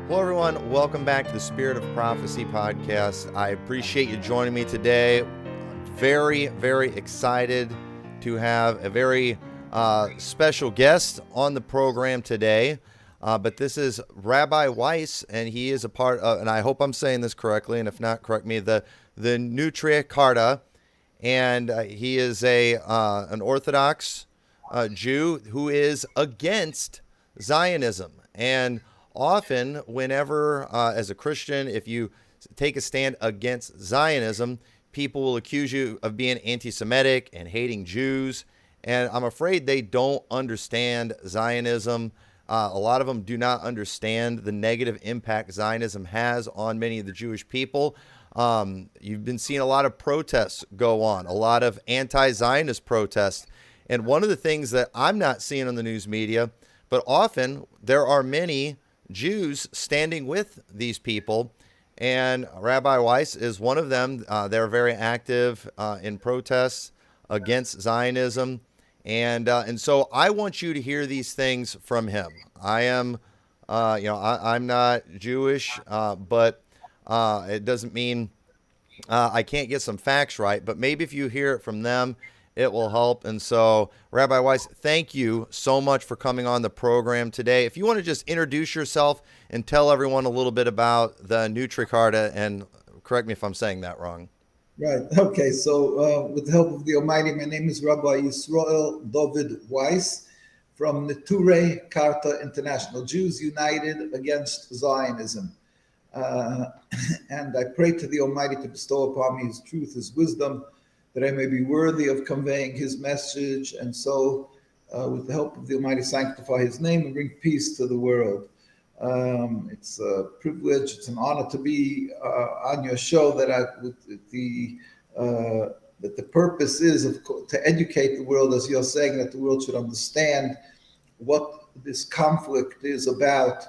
Hello, everyone. Welcome back to the Spirit of Prophecy podcast. I appreciate you joining me today. I'm very, very excited to have a very special guest on the program today. But this is Rabbi Weiss, and he is a part of, and I hope I'm saying this correctly, and if not, correct me, the Nutricarta. And he is an Orthodox Jew who is against Zionism. And often, whenever, as a Christian, if you take a stand against Zionism, people will accuse you of being anti-Semitic and hating Jews. And I'm afraid they don't understand Zionism. A lot of them do not understand the negative impact Zionism has on many of the Jewish people. You've been seeing a lot of protests go on, a lot of anti-Zionist protests. And one of the things that I'm not seeing on the news media, but often there are many Jews standing with these people, and Rabbi Weiss is one of them. They're very active in protests against Zionism, and so I want you to hear these things from him. I am, I'm not Jewish, but it doesn't mean I can't get some facts right. But maybe if you hear it from them, it will help. And so, Rabbi Weiss, thank you so much for coming on the program today. If you want to just introduce yourself and tell everyone a little bit about the Nutricarta, and correct me if I'm saying that wrong. Right. Okay. So, with the help of the Almighty, my name is Rabbi Yisroel Dovid Weiss from Nutricarta International, Jews United Against Zionism. And I pray to the Almighty to bestow upon me His truth, His wisdom, that I may be worthy of conveying His message, and so, with the help of the Almighty, sanctify His name and bring peace to the world. It's a privilege, it's an honor to be on your show. That the purpose is to educate the world, as you're saying, that the world should understand what this conflict is about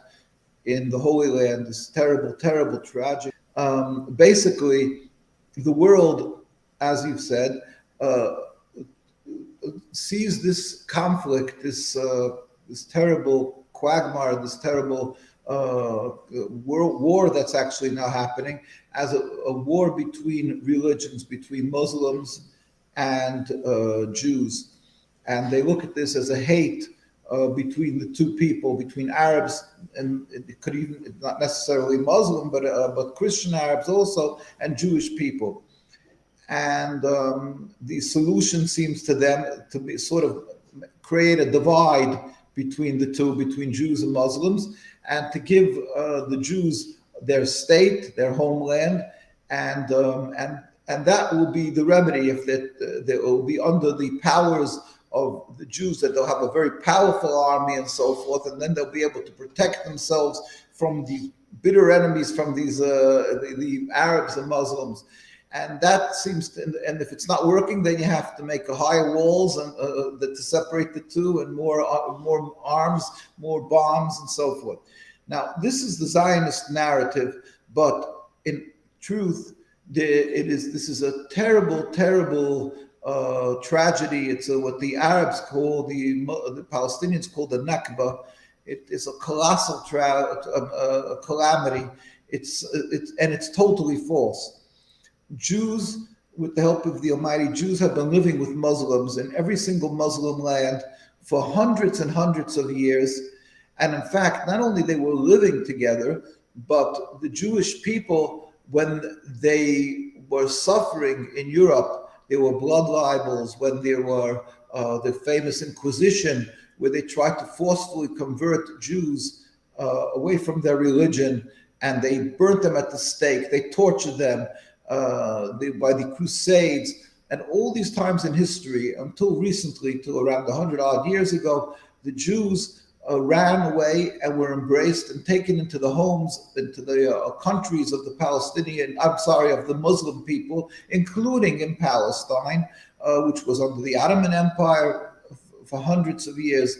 in the Holy Land, this terrible, terrible tragedy. Basically, the world, as you've said, sees this conflict, this terrible quagmire, this terrible war that's actually now happening, as a war between religions, between Muslims and Jews. And they look at this as a hate between the two people, between Arabs, and it could even, not necessarily Muslim, but Christian Arabs also, and Jewish people. And the solution seems to them to be sort of create a divide between the two, between Jews and Muslims, and to give the Jews their state, their homeland, and that will be the remedy. If they will be under the powers of the Jews, that they'll have a very powerful army and so forth, and then they'll be able to protect themselves from the bitter enemies, from these the Arabs and Muslims. And that seems to, and if it's not working, then you have to make higher walls and to separate the two, and more arms, more bombs, and so forth. Now, this is the Zionist narrative, but in truth, this is a terrible, terrible tragedy. It's what the Arabs call, the Palestinians call the Nakba. It is a colossal calamity. It's totally false. Jews, with the help of the Almighty, Jews have been living with Muslims in every single Muslim land for hundreds and hundreds of years. And in fact, not only they were living together, but the Jewish people, when they were suffering in Europe, there were blood libels, when there were the famous Inquisition, where they tried to forcefully convert Jews away from their religion, and they burnt them at the stake, they tortured them, by the Crusades, and all these times in history, until recently, till around 100 odd years ago, the Jews ran away and were embraced and taken into the homes, into the countries of the of the Muslim people, including in Palestine, which was under the Ottoman Empire for hundreds of years.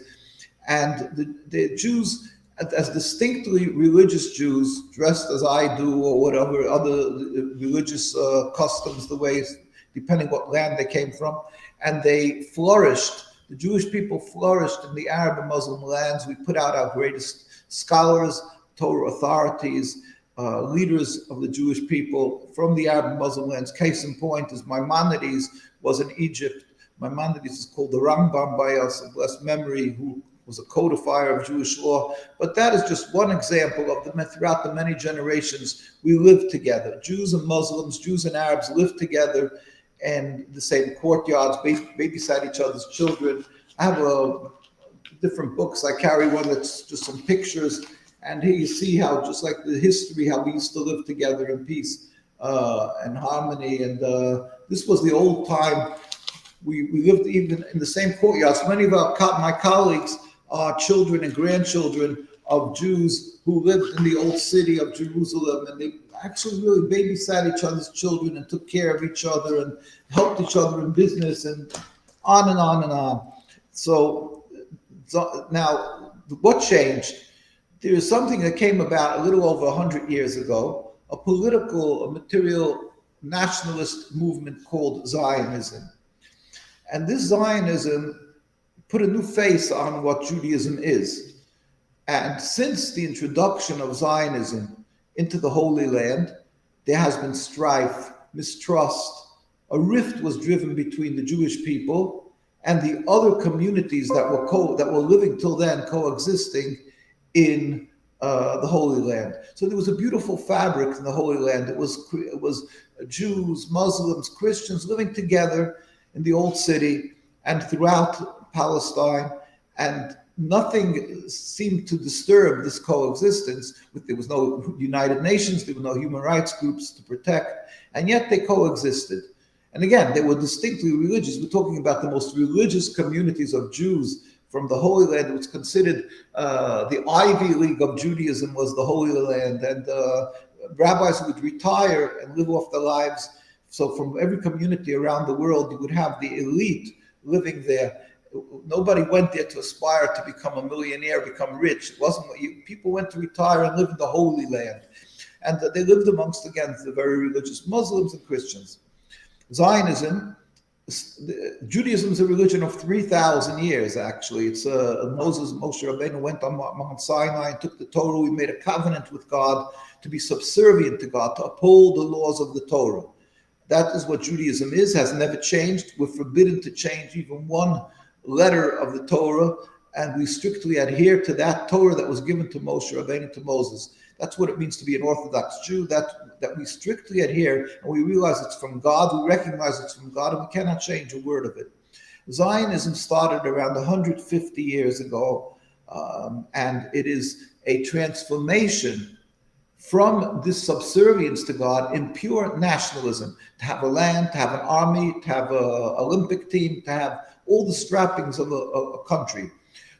And the Jews, as distinctly religious Jews, dressed as I do, or whatever other religious customs, the ways, depending what land they came from, and they flourished. The Jewish people flourished in the Arab and Muslim lands. We put out our greatest scholars Torah authorities, leaders of the Jewish people from the Arab and Muslim lands. Case in point is Maimonides was in Egypt. Maimonides is called the Rambam by us, of blessed memory, who was a codifier of Jewish law. But that is just one example of throughout the many generations we lived together. Jews and Muslims, Jews and Arabs lived together in the same courtyards, babysat each other's children. I have different books. I carry one that's just some pictures. And here you see how, just like the history, how we used to live together in peace and harmony. And this was the old time. We lived even in the same courtyards. Many of my colleagues are children and grandchildren of Jews who lived in the old city of Jerusalem, and they actually really babysat each other's children and took care of each other and helped each other in business and on and on and on. So now, what changed? There is something that came about a little over 100 years ago, a material nationalist movement called Zionism. And this Zionism put a new face on what Judaism is. And since the introduction of Zionism into the Holy Land, there has been strife, mistrust. A rift was driven between the Jewish people and the other communities that were living till then, coexisting in the Holy Land. So there was a beautiful fabric in the Holy Land. It was Jews, Muslims, Christians living together in the old city and throughout Palestine, and nothing seemed to disturb this coexistence. There was no United Nations, there were no human rights groups to protect, and yet they coexisted. And again, they were distinctly religious. We're talking about the most religious communities of Jews from the Holy Land. It was considered the Ivy League of Judaism was the Holy Land, and rabbis would retire and live off their lives. So from every community around the world, you would have the elite living there. Nobody went there to aspire to become a millionaire, become rich. It wasn't what people went to retire and live in the Holy Land. And they lived amongst, again, the very religious Muslims and Christians. Zionism, Judaism is a religion of 3,000 years, actually. It's Moshe Rabbeinu went on Mount Sinai and took the Torah. We made a covenant with God to be subservient to God, to uphold the laws of the Torah. That is what Judaism is, has never changed. We're forbidden to change even one letter of the Torah, and we strictly adhere to that Torah that was given to Moshe Rabbeinu, to Moses. That's what it means to be an Orthodox Jew, that we strictly adhere, and we realize it's from God, we recognize it's from God, and we cannot change a word of it. Zionism started around 150 years ago, and it is a transformation from this subservience to God in pure nationalism, to have a land, to have an army, to have an Olympic team, to have all the strappings of a country.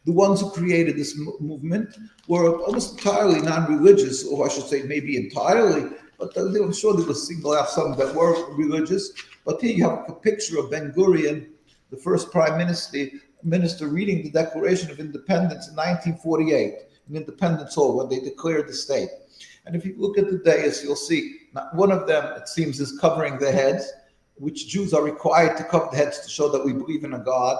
The ones who created this movement were almost entirely non-religious, or I should say maybe entirely, but I'm sure they would single out some that were religious. But here you have a picture of Ben Gurion, the first prime minister reading the Declaration of Independence in 1948 in Independence Hall when they declared the state. And if you look at the dais, you'll see not one of them, it seems, is covering their heads, which Jews are required to cover their heads to show that we believe in a God.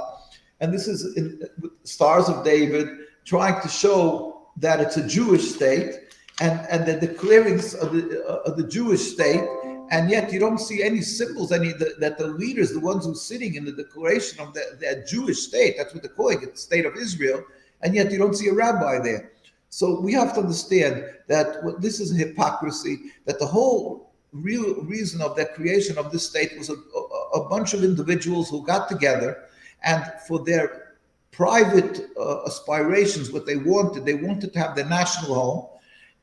And this is with Stars of David, trying to show that it's a Jewish state, and the declarings of the Jewish state, and yet you don't see any symbols, that the leaders, the ones who are sitting in the declaration of that Jewish state, that's what they're calling it, the state of Israel, and yet you don't see a rabbi there. So we have to understand that this is a hypocrisy, that the whole real reason of the creation of this state was a bunch of individuals who got together, and for their private aspirations, what they wanted to have their national home.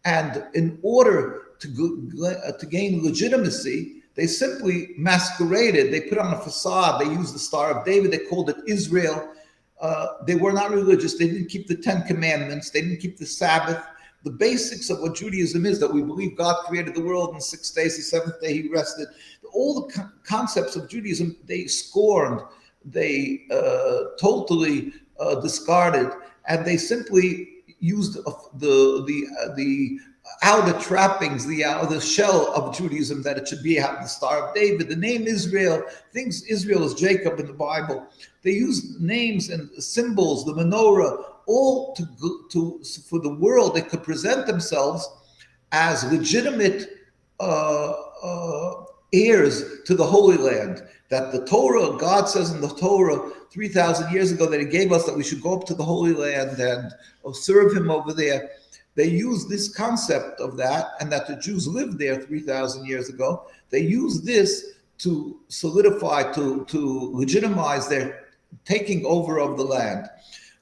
And in order to gain legitimacy, they simply masqueraded. They put on a facade. They used the Star of David. They called it Israel. They were not religious. They didn't keep the 10 Commandments. They didn't keep the Sabbath. The basics of what Judaism is, that we believe God created the world in 6 days, the seventh day he rested. All the concepts of Judaism, they scorned. They totally discarded, and they simply used the outer trappings, the shell of Judaism, that it should be have the Star of David, the name Israel, things Israel is Jacob in the Bible. They used names and symbols, the menorah, all for the world, they could present themselves as legitimate heirs to the Holy Land. That the Torah, God says in the Torah 3,000 years ago that He gave us, that we should go up to the Holy Land and serve Him over there. They use this concept of that, and that the Jews lived there 3,000 years ago. They use this to solidify, to legitimize their taking over of the land.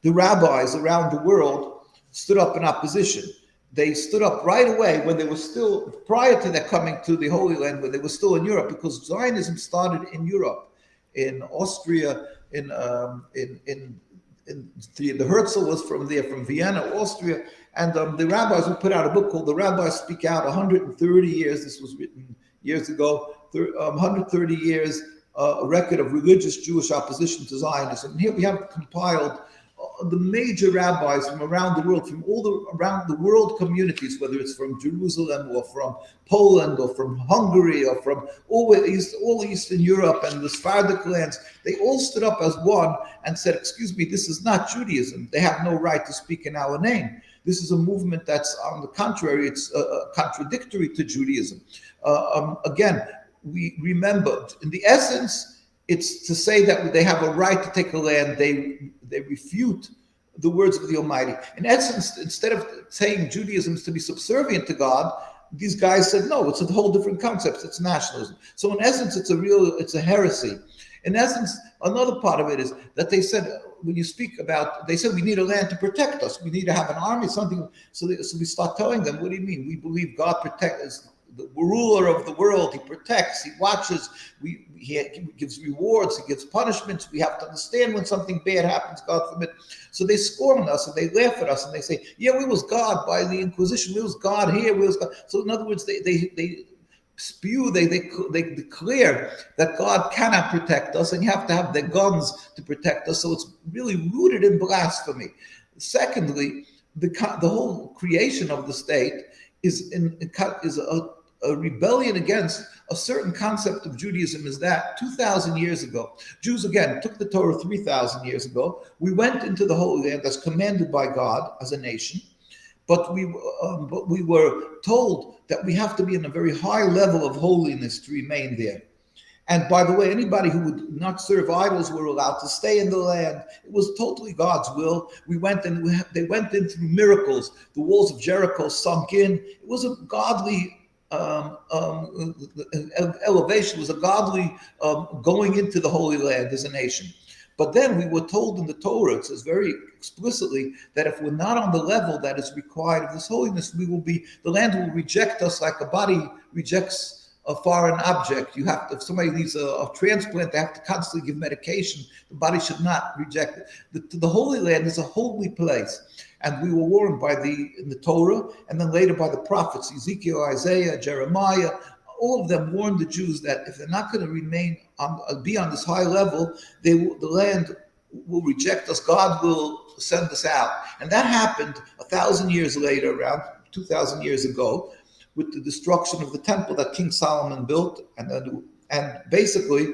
The rabbis around the world stood up in opposition. They stood up right away when they were still, prior to their coming to the Holy Land, when they were still in Europe, because Zionism started in Europe, in Austria, the Herzl was from there, from Vienna, Austria, and the rabbis would put out a book called The Rabbis Speak Out, 130 years, this was written years ago, 130 years, a record of religious Jewish opposition to Zionism. And here we have compiled the major rabbis from around the world, from around the world communities, whether it's from Jerusalem or from Poland or from Hungary or from all Eastern Europe and the Sephardic lands. They all stood up as one and said, excuse me, this is not Judaism. They have no right to speak in our name. This is a movement that's, on the contrary, it's contradictory to Judaism. Again, we remember, in the essence, it's to say that they have a right to take a land. They refute the words of the Almighty. In essence, instead of saying Judaism is to be subservient to God, these guys said, no, it's a whole different concept. It's nationalism. So in essence, it's a heresy. In essence, another part of it is that they said, when you speak about, they said we need a land to protect us. We need to have an army, something. So we start telling them, what do you mean? We believe God protects us. The ruler of the world, He protects, He watches, He gives rewards, He gives punishments. We have to understand when something bad happens, God forbid. So they scorn us and they laugh at us and they say, yeah, we was God by the Inquisition, we was God here, we was God. So in other words, they spew, they declare that God cannot protect us and you have to have the guns to protect us. So it's really rooted in blasphemy. Secondly, the whole creation of the state is a rebellion against a certain concept of Judaism. Is that 2,000 years ago, Jews again took the Torah 3,000 years ago. We went into the Holy Land as commanded by God as a nation, but we were told that we have to be in a very high level of holiness to remain there. And by the way, anybody who would not serve idols were allowed to stay in the land. It was totally God's will. They went in through miracles. The walls of Jericho sunk in. It was a godly elevation. It was a godly going into the Holy Land as a nation. But then we were told in the Torah, it says very explicitly, that if we're not on the level that is required of this holiness, the land will reject us like a body rejects a foreign object. If somebody needs a transplant, they have to constantly give medication. The body should not reject it. The Holy Land is a holy place. And we were warned in the Torah, and then later by the prophets, Ezekiel, Isaiah, Jeremiah, all of them warned the Jews that if they're not going to be on this high level, the land will reject us. God will send us out. And that happened 1,000 years later, around 2,000 years ago, with the destruction of the temple that King Solomon built. And basically,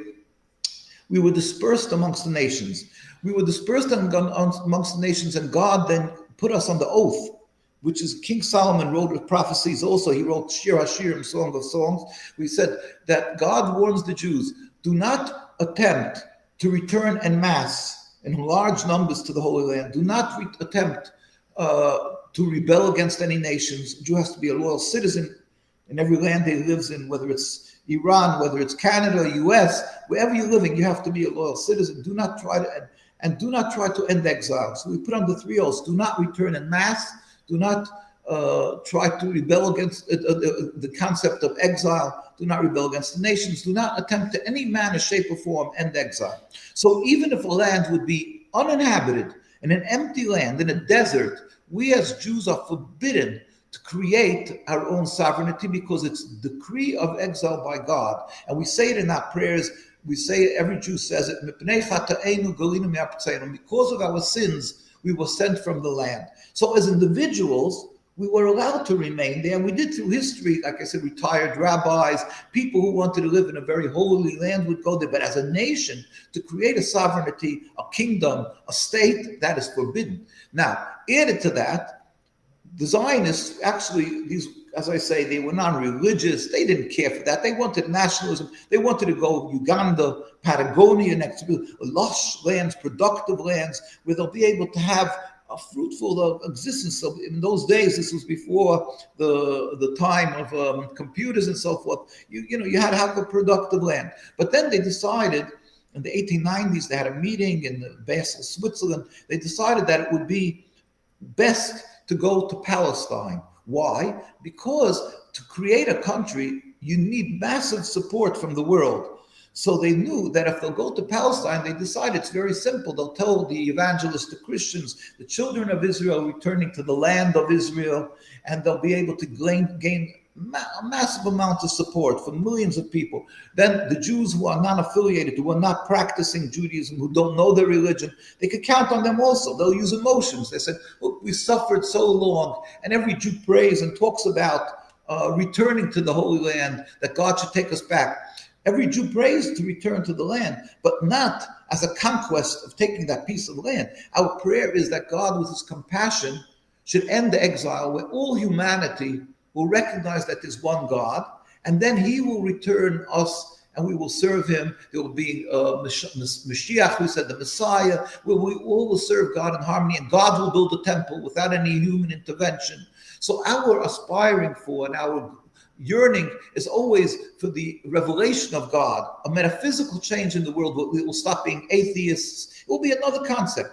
we were dispersed amongst the nations. We were dispersed amongst the nations, and God then put us on the oath, which is King Solomon wrote with prophecies also. He wrote Shir HaShirim, Song of Songs. We said that God warns the Jews, do not attempt to return en masse in large numbers to the Holy Land. Do not attempt to rebel against any nations. A Jew has to be a loyal citizen in every land he lives in, whether it's Iran, whether it's Canada, US, wherever you're living, you have to be a loyal citizen. Do not try to end exile. So we put on the 3 oaths: do not return en masse, do not try to rebel against the concept of exile, do not rebel against the nations, do not attempt to any manner, shape, or form end exile. So even if a land would be uninhabited, in an empty land, in a desert, we as Jews are forbidden to create our own sovereignty because it's a decree of exile by God. And we say it in our prayers. We say it, every Jew says it, because of our sins, we were sent from the land. So as individuals, we were allowed to remain there. And we did through history, like I said, retired rabbis, people who wanted to live in a very holy land would go there. But as a nation, to create a sovereignty, a kingdom, a state, that is forbidden. Now, added to that, the Zionists, actually, these, as I say, they were non-religious. They didn't care for that. They wanted nationalism. They wanted to go Uganda, Patagonia, next to lush lands, productive lands, where they'll be able to have a fruitful existence. So in those days, this was before the time of computers and so forth. You had to have a productive land. But then they decided in the 1890s, they had a meeting in Basel, Switzerland. They decided that it would be best to go to Palestine. Why? Because to create a country, you need massive support from the world. So they knew that if they'll go to Palestine, they decided it's very simple. They'll tell the evangelists, the Christians, the children of Israel returning to the land of Israel, and they'll be able to gain a massive amount of support from millions of people. Then the Jews who are non-affiliated, who are not practicing Judaism, who don't know their religion, they could count on them also. They'll use emotions. They said, look, we suffered so long. And every Jew prays and talks about returning to the Holy Land, that God should take us back. Every Jew prays to return to the land, but not as a conquest of taking that piece of land. Our prayer is that God, with his compassion, should end the exile, where all humanity will recognize that there's one God, and then he will return us and we will serve him. There will be Mashiach, who said the Messiah. We all will serve God in harmony, and God will build a temple without any human intervention. So our aspiring for and our yearning is always for the revelation of God, a metaphysical change in the world. We will stop being atheists. It will be another concept.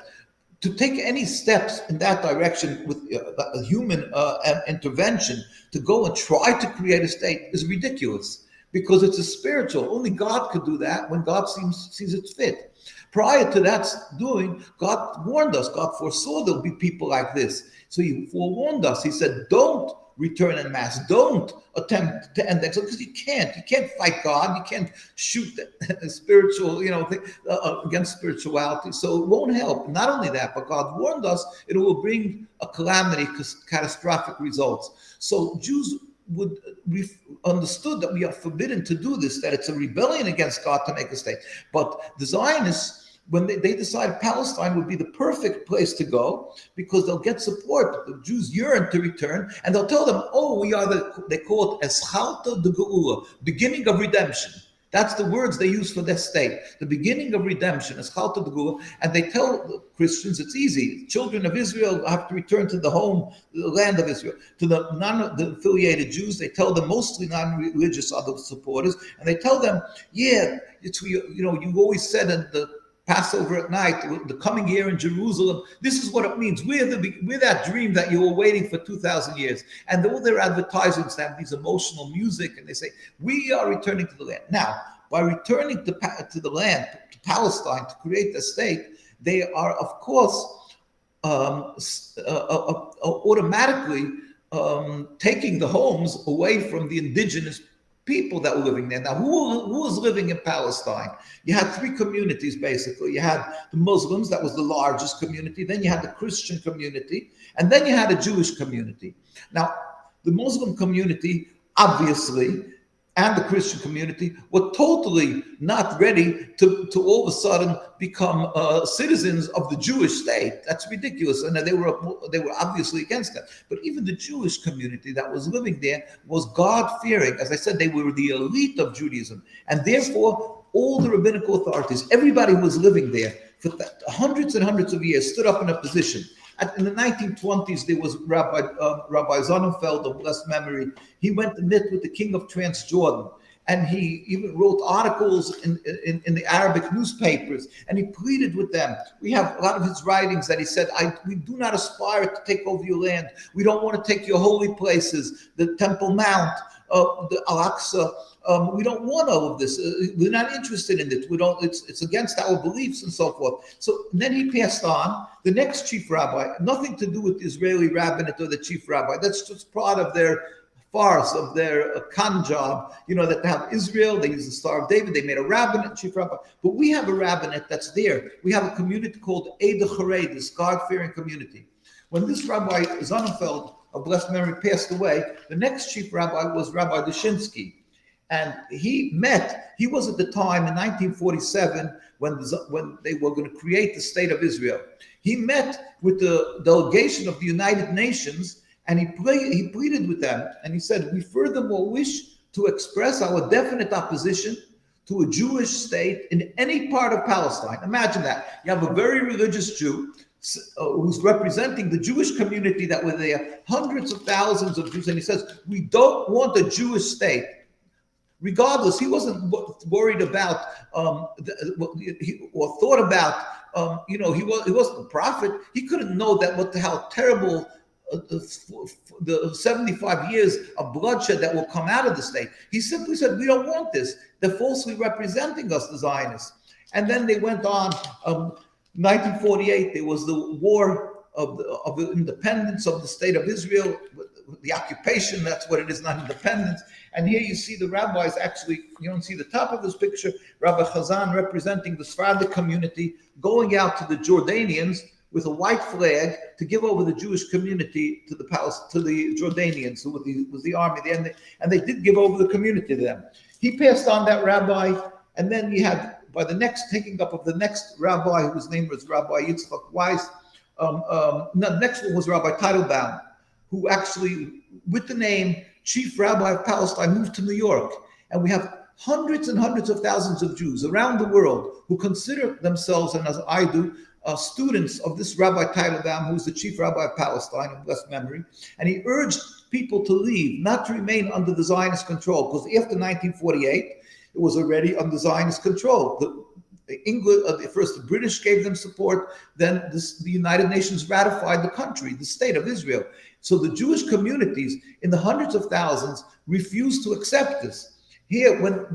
To take any steps in that direction with a human intervention, to go and try to create a state, is ridiculous, because it's a spiritual. Only God could do that when God sees it fit. Prior to that doing, God warned us. God foresaw there'll be people like this. So he forewarned us. He said, don't return en masse. Don't attempt to end exile, because you can't. You can't fight God. You can't shoot the spiritual, against spirituality. So it won't help. Not only that, but God warned us it will bring a calamity, catastrophic results. So Jews would understood that we are forbidden to do this, that it's a rebellion against God to make a state. But the Zionists, when they decide Palestine would be the perfect place to go, because they'll get support. The Jews yearn to return, and they'll tell them, we are they call it Eschalta de Geula, beginning of redemption. That's the words they use for their state, the beginning of redemption, Eschalta de Geula. And they tell the Christians it's easy. Children of Israel have to return to the land of Israel. To the non-affiliated Jews, they tell them, mostly non-religious other supporters, and they tell them, you always said in the Passover at night, the coming year in Jerusalem, this is what it means. We're that dream that you were waiting for 2,000 years. And all their advertisements have these emotional music, and they say, we are returning to the land. Now, by returning to the land, to Palestine, to create the state, they are, of course, automatically taking the homes away from the indigenous people that were living there. Now, who was living in Palestine? You had three communities, basically. You had the Muslims, that was the largest community. Then you had the Christian community. And then you had a Jewish community. Now, the Muslim community, obviously, and the Christian community were totally not ready to all of a sudden become citizens of the Jewish state. That's ridiculous. And they were obviously against that. But even the Jewish community that was living there was God-fearing. As I said, they were the elite of Judaism. And therefore, all the rabbinical authorities, everybody who was living there for hundreds and hundreds of years, stood up in a position. In the 1920s, there was Rabbi Sonnenfeld of blessed memory. He went to meet with the king of Transjordan, and he even wrote articles in the Arabic newspapers, and he pleaded with them. We have a lot of his writings that he said, we do not aspire to take over your land. We don't want to take your holy places, the Temple Mount, the Al-Aqsa. We don't want all of this. We're not interested in it. It's against our beliefs and so forth. So then he passed on. The next chief rabbi, nothing to do with the Israeli rabbinate or the chief rabbi. That's just part of their farce, of their con job. That they have Israel, they use the Star of David, they made a rabbinate, chief rabbi. But we have a rabbinate that's there. We have a community called Eid HaChared, this God-fearing community. When this Rabbi Sonnenfeld of blessed memory, passed away, the next chief rabbi was Rabbi Dushinsky. And he was at the time in 1947 when they were going to create the state of Israel. He met with the delegation of the United Nations, and he pleaded with them, and he said, we furthermore wish to express our definite opposition to a Jewish state in any part of Palestine. Imagine that. You have a very religious Jew who's representing the Jewish community that were there, hundreds of thousands of Jews, and he says, we don't want a Jewish state. Regardless, he wasn't worried about or thought about, he wasn't a prophet. He couldn't know how terrible the 75 years of bloodshed that will come out of the state. He simply said, we don't want this. They're falsely representing us, the Zionists. And then they went on. 1948, there was the war of the independence of the state of Israel, the occupation. That's what it is, not independence. And here you see the rabbis, actually, you don't see the top of this picture, Rabbi Chazan representing the Sephardic community going out to the Jordanians with a white flag to give over the Jewish community to the Jordanians, who was the army there, and they did give over the community to them. He passed on that rabbi, and then you had, by the next, taking up of the next rabbi, whose name was Rabbi Yitzchak Weiss, the next one was Rabbi Teitelbaum, who actually, with the name Chief Rabbi of Palestine, moved to New York. And we have hundreds and hundreds of thousands of Jews around the world who consider themselves, and as I do, students of this Rabbi Teitelbaum, who's the Chief Rabbi of Palestine of blessed memory. And he urged people to leave, not to remain under the Zionist control, because after 1948, it was already under Zionist control. First the British gave them support, then the United Nations ratified the country, the state of Israel. So the Jewish communities in the hundreds of thousands refused to accept this. Here, when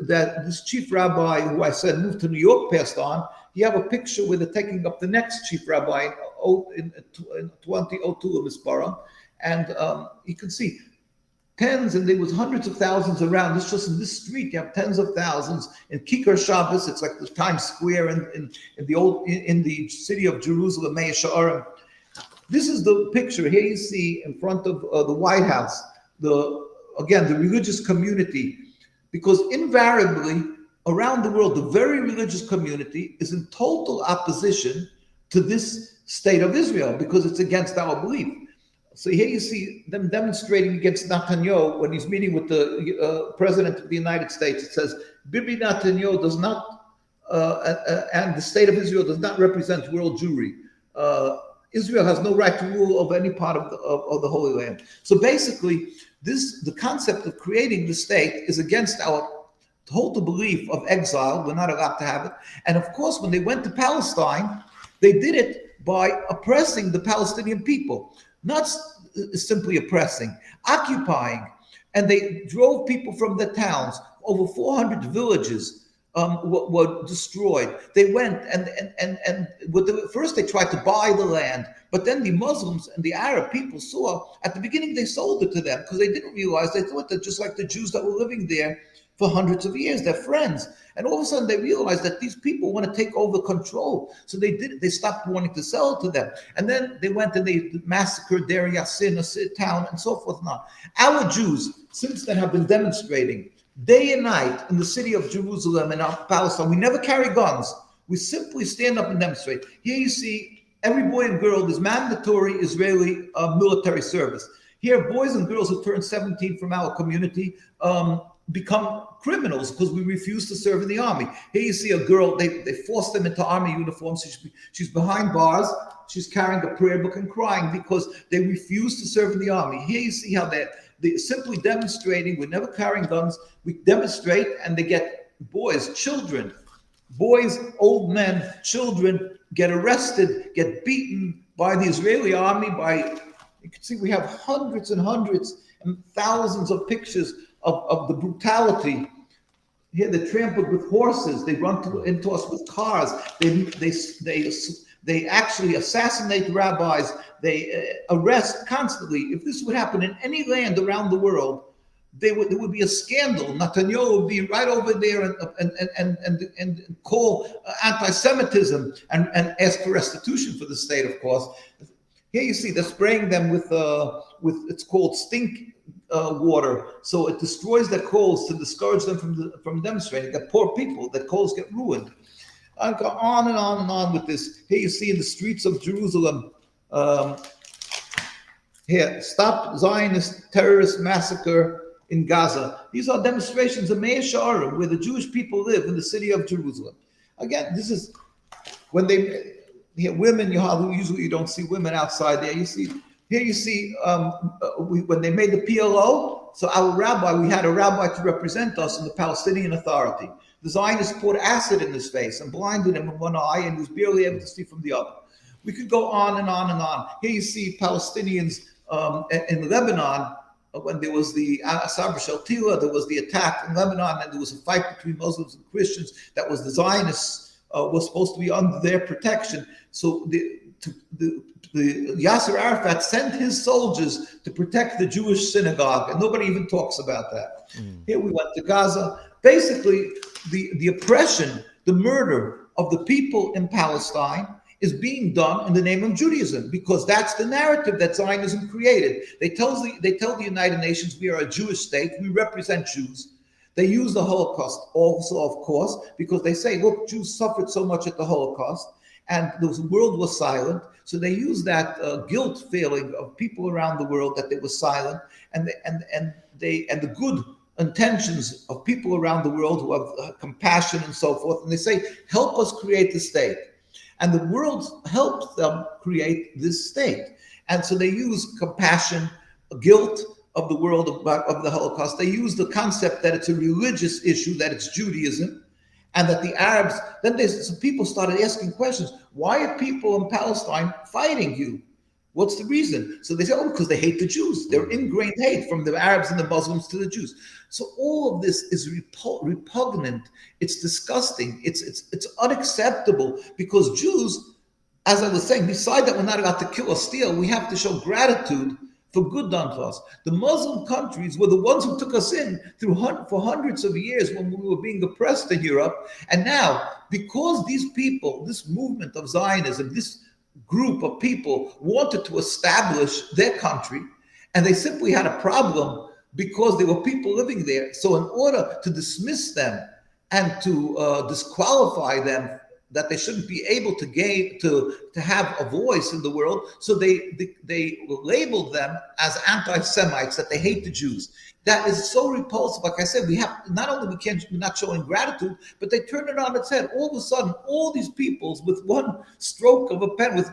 this chief rabbi, who I said moved to New York, passed on, you have a picture where they're taking up the next chief rabbi in 2002 of Misbara, and you can see tens, and there was hundreds of thousands around. This just in this street, you have tens of thousands in Kikar Shabbos. It's like the Times Square in the city of Jerusalem, Mea She'arim. This is the picture. Here you see in front of the White House, the religious community, because invariably around the world, the very religious community is in total opposition to this state of Israel because it's against our belief. So here you see them demonstrating against Netanyahu when he's meeting with the president of the United States. It says, Bibi Netanyahu does not, and the state of Israel does not represent world Jewry. Israel has no right to rule over any part of the Holy Land. So basically, the concept of creating the state is against our total belief of exile. We're not allowed to have it. And of course, when they went to Palestine, they did it by oppressing the Palestinian people. Not simply oppressing, occupying. And they drove people from the towns. Over 400 villages were destroyed. They went and first they tried to buy the land, but then the Muslims and the Arab people saw, at the beginning they sold it to them because they didn't realize, they thought that just like the Jews that were living there for hundreds of years, they're friends. And all of a sudden they realized that these people want to take over control. So they stopped wanting to sell it to them. And then they went and they massacred Deir Yassin, a town, and so forth. Now, our Jews, since then, have been demonstrating day and night in the city of Jerusalem and Palestine. We never carry guns. We simply stand up and demonstrate. Here you see every boy and girl, there's mandatory Israeli military service. Here, boys and girls who turn 17 from our community become criminals because we refuse to serve in the army. Here you see a girl, they force them into army uniforms. She's behind bars. She's carrying a prayer book and crying because they refuse to serve in the army. Here you see how they're simply demonstrating. We're never carrying guns. We demonstrate, and they get boys, children, old men, children get arrested, get beaten by the Israeli army. You can see we have hundreds and hundreds and thousands of pictures of the brutality. Here they're trampled with horses. They run into us with cars. They actually assassinate rabbis. They arrest constantly. If this would happen in any land around the world, there would be a scandal. Netanyahu would be right over there and call anti-Semitism and ask for restitution for the state, of course. Here you see they're spraying them with it's called stink water, so it destroys their coals to discourage them from demonstrating. The poor people, their coals get ruined. I go on and on and on with this. Here you see in the streets of Jerusalem. Here, stop Zionist terrorist massacre in Gaza. These are demonstrations of Mea Shearim, where the Jewish people live in the city of Jerusalem. Again, this is when they women. Usually you don't see women outside there. You see here. You see when they made the PLO. So our rabbi, we had a rabbi to represent us in the Palestinian Authority. The Zionists poured acid in his face and blinded him in one eye, and he was barely able to see from the other. We could go on and on and on. Here you see Palestinians in Lebanon. When there was the Sabra Shaltila, there was the attack in Lebanon, and there was a fight between Muslims and Christians. That was the Zionists was supposed to be under their protection. So the Yasser Arafat sent his soldiers to protect the Jewish synagogue, and nobody even talks about that. Here we went to Gaza. Basically, the oppression, the murder of the people in Palestine is being done in the name of Judaism, because that's the narrative that Zionism created. They tell the United Nations we are a Jewish state, we represent Jews. They use the Holocaust also, of course, because they say, look, Jews suffered so much at the Holocaust, and the world was silent. So they use that guilt feeling of people around the world that they were silent, and the good intentions of people around the world who have compassion and so forth. And they say, help us create the state. And the world helped them create this state. And so they use compassion, guilt of the world of the Holocaust. They use the concept that it's a religious issue, that it's Judaism, and that the Arabs, some people started asking questions. Why are people in Palestine fighting you? What's the reason? So they say, oh, because they hate the Jews. They're ingrained hate from the Arabs and the Muslims to the Jews. So all of this is repugnant. It's disgusting. It's unacceptable, because Jews, as I was saying, beside that we're not allowed to kill or steal, we have to show gratitude for good done to us. The Muslim countries were the ones who took us in for hundreds of years when we were being oppressed in Europe. And now, because these people, this movement of Zionism, this group of people wanted to establish their country, and they simply had a problem because there were people living there. So in order to dismiss them and to disqualify them, that they shouldn't be able to have a voice in the world, so they labeled them as anti-Semites, that they hate the Jews. That is so repulsive. Like I said, we're not showing gratitude, but they turn it on its head. All of a sudden, all these peoples, with one stroke of a pen,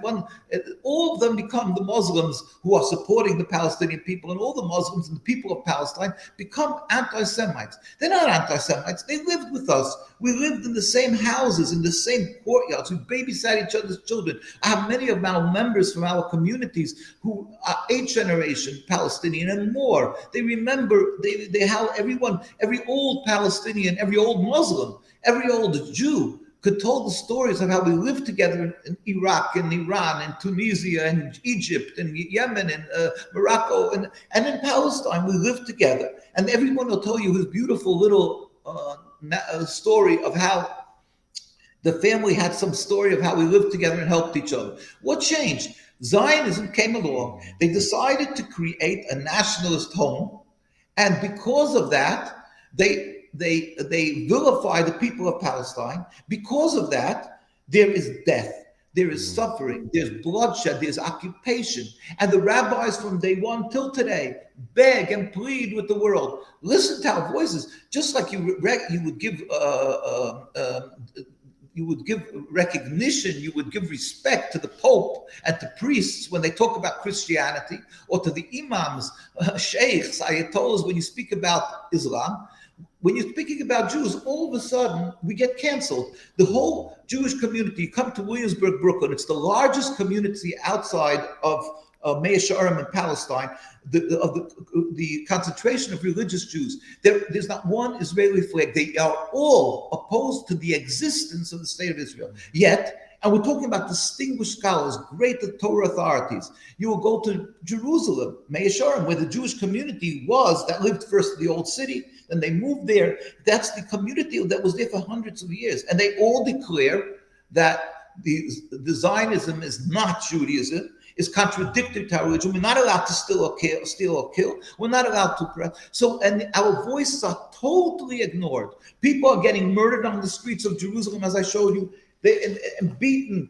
all of them become the Muslims who are supporting the Palestinian people, and all the Muslims and the people of Palestine become anti-Semites. They're not anti-Semites. They lived with us. We lived in the same houses, in the same courtyards. We babysat each other's children. I have many of our members from our communities who are 8th generation Palestinian and more. They remember how every old Palestinian, every old Muslim, every old Jew could tell the stories of how we lived together in Iraq and Iran and Tunisia and Egypt and Yemen and Morocco and in Palestine. We lived together, and everyone will tell you his beautiful little story of how the family had some story of how we lived together and helped each other. What changed? Zionism came along. They decided to create a nationalist home, and because of that, they vilify the people of Palestine. Because of that, there is death, there is suffering, there's bloodshed, there's occupation. And the rabbis from day one till today beg and plead with the world. Listen to our voices, just like you would give recognition, you would give respect to the Pope and to priests when they talk about Christianity, or to the imams, sheikhs, ayatollahs when you speak about Islam. When you're speaking about Jews, all of a sudden we get canceled. The whole Jewish community, you come to Williamsburg, Brooklyn, it's the largest community outside of Mea Shearim in Palestine, the concentration of religious Jews. There's not one Israeli flag. They are all opposed to the existence of the state of Israel. Yet, and we're talking about distinguished scholars, great Torah authorities. You will go to Jerusalem, Mea Shearim, where the Jewish community was, that lived first in the old city, then they moved there. That's the community that was there for hundreds of years. And they all declare that the Zionism is not Judaism, is contradictory to our religion. We're not allowed to steal or kill. We're not allowed to oppress. So, and our voices are totally ignored. People are getting murdered on the streets of Jerusalem, as I showed you, and beaten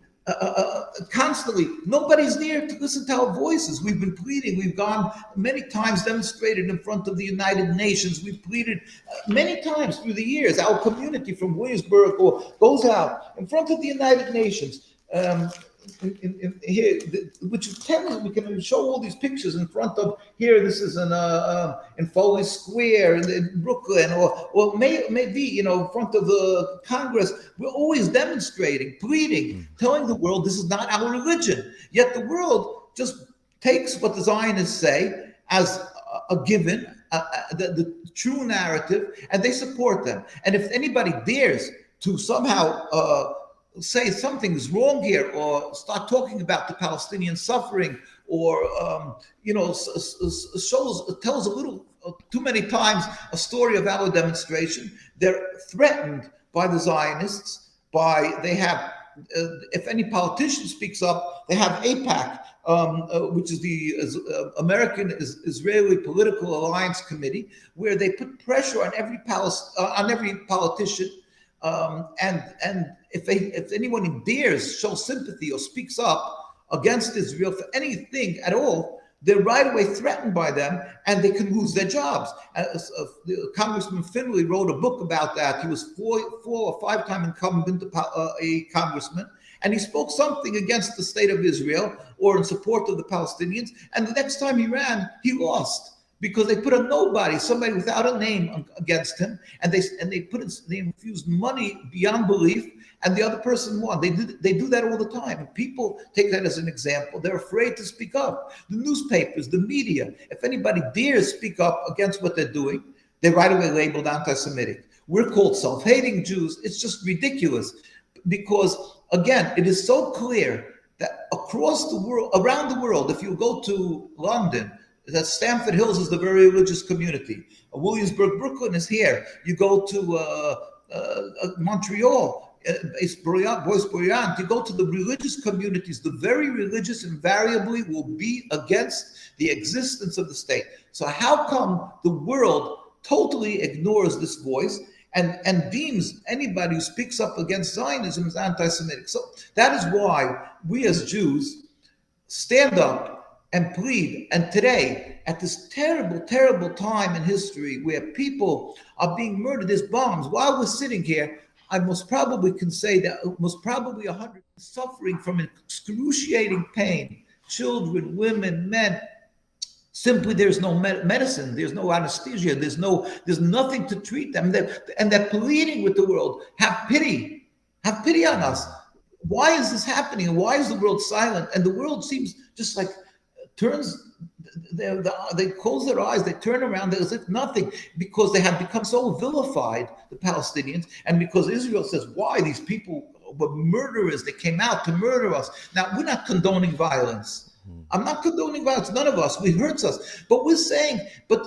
constantly. Nobody's there to listen to our voices. We've been pleading. We've gone many times, demonstrated in front of the United Nations. We've pleaded many times through the years. Our community from Williamsburg goes out in front of the United Nations. Here, which tells we can show all these pictures in front of here. This is in Foley Square in Brooklyn, or maybe in front of the Congress. We're always demonstrating, pleading, telling the world this is not our religion. Yet the world just takes what the Zionists say as a given, the true narrative, and they support them. And if anybody dares to somehow say something's wrong here, or start talking about the Palestinian suffering, or tells a little too many times a story of our demonstration, they're threatened by the Zionists. They have, if any politician speaks up, they have AIPAC, which is the American Israeli Political Alliance Committee, where they put pressure on every politician. And if anyone dares show sympathy or speaks up against Israel for anything at all, they're right away threatened by them, and they can lose their jobs. Congressman Finley wrote a book about that. He was 4 or 5 time incumbent, a congressman, and he spoke something against the state of Israel or in support of the Palestinians. And the next time he ran, he lost, because they put a nobody, somebody without a name, against him, and they infused money beyond belief, and the other person won. They do that all the time. And people take that as an example. They're afraid to speak up. The newspapers, the media, if anybody dares speak up against what they're doing, they're right away labeled anti-Semitic. We're called self-hating Jews. It's just ridiculous, because again, it is so clear that across the world, around the world, if you go to London, that Stamford Hills is the very religious community. Williamsburg, Brooklyn is here. You go to Montreal, Bois-Bouillon, you go to the religious communities, the very religious invariably will be against the existence of the state. So how come the world totally ignores this voice and deems anybody who speaks up against Zionism as anti-Semitic? So that is why we as Jews stand up and plead. And today, at this terrible, terrible time in history where people are being murdered, there's bombs. While we're sitting here, I most probably can say that most probably 100 suffering from excruciating pain. Children, women, men. Simply, there's no medicine. There's no anesthesia. There's nothing to treat them. And they're pleading with the world, have pity on us. Why is this happening? Why is the world silent? And the world seems just like they close their eyes, they turn around as if nothing, because they have become so vilified, the Palestinians, and because Israel says, why these people were murderers, they came out to murder us. Now, we're not condoning violence. I'm not condoning violence, none of us, it hurts us. But we're saying, but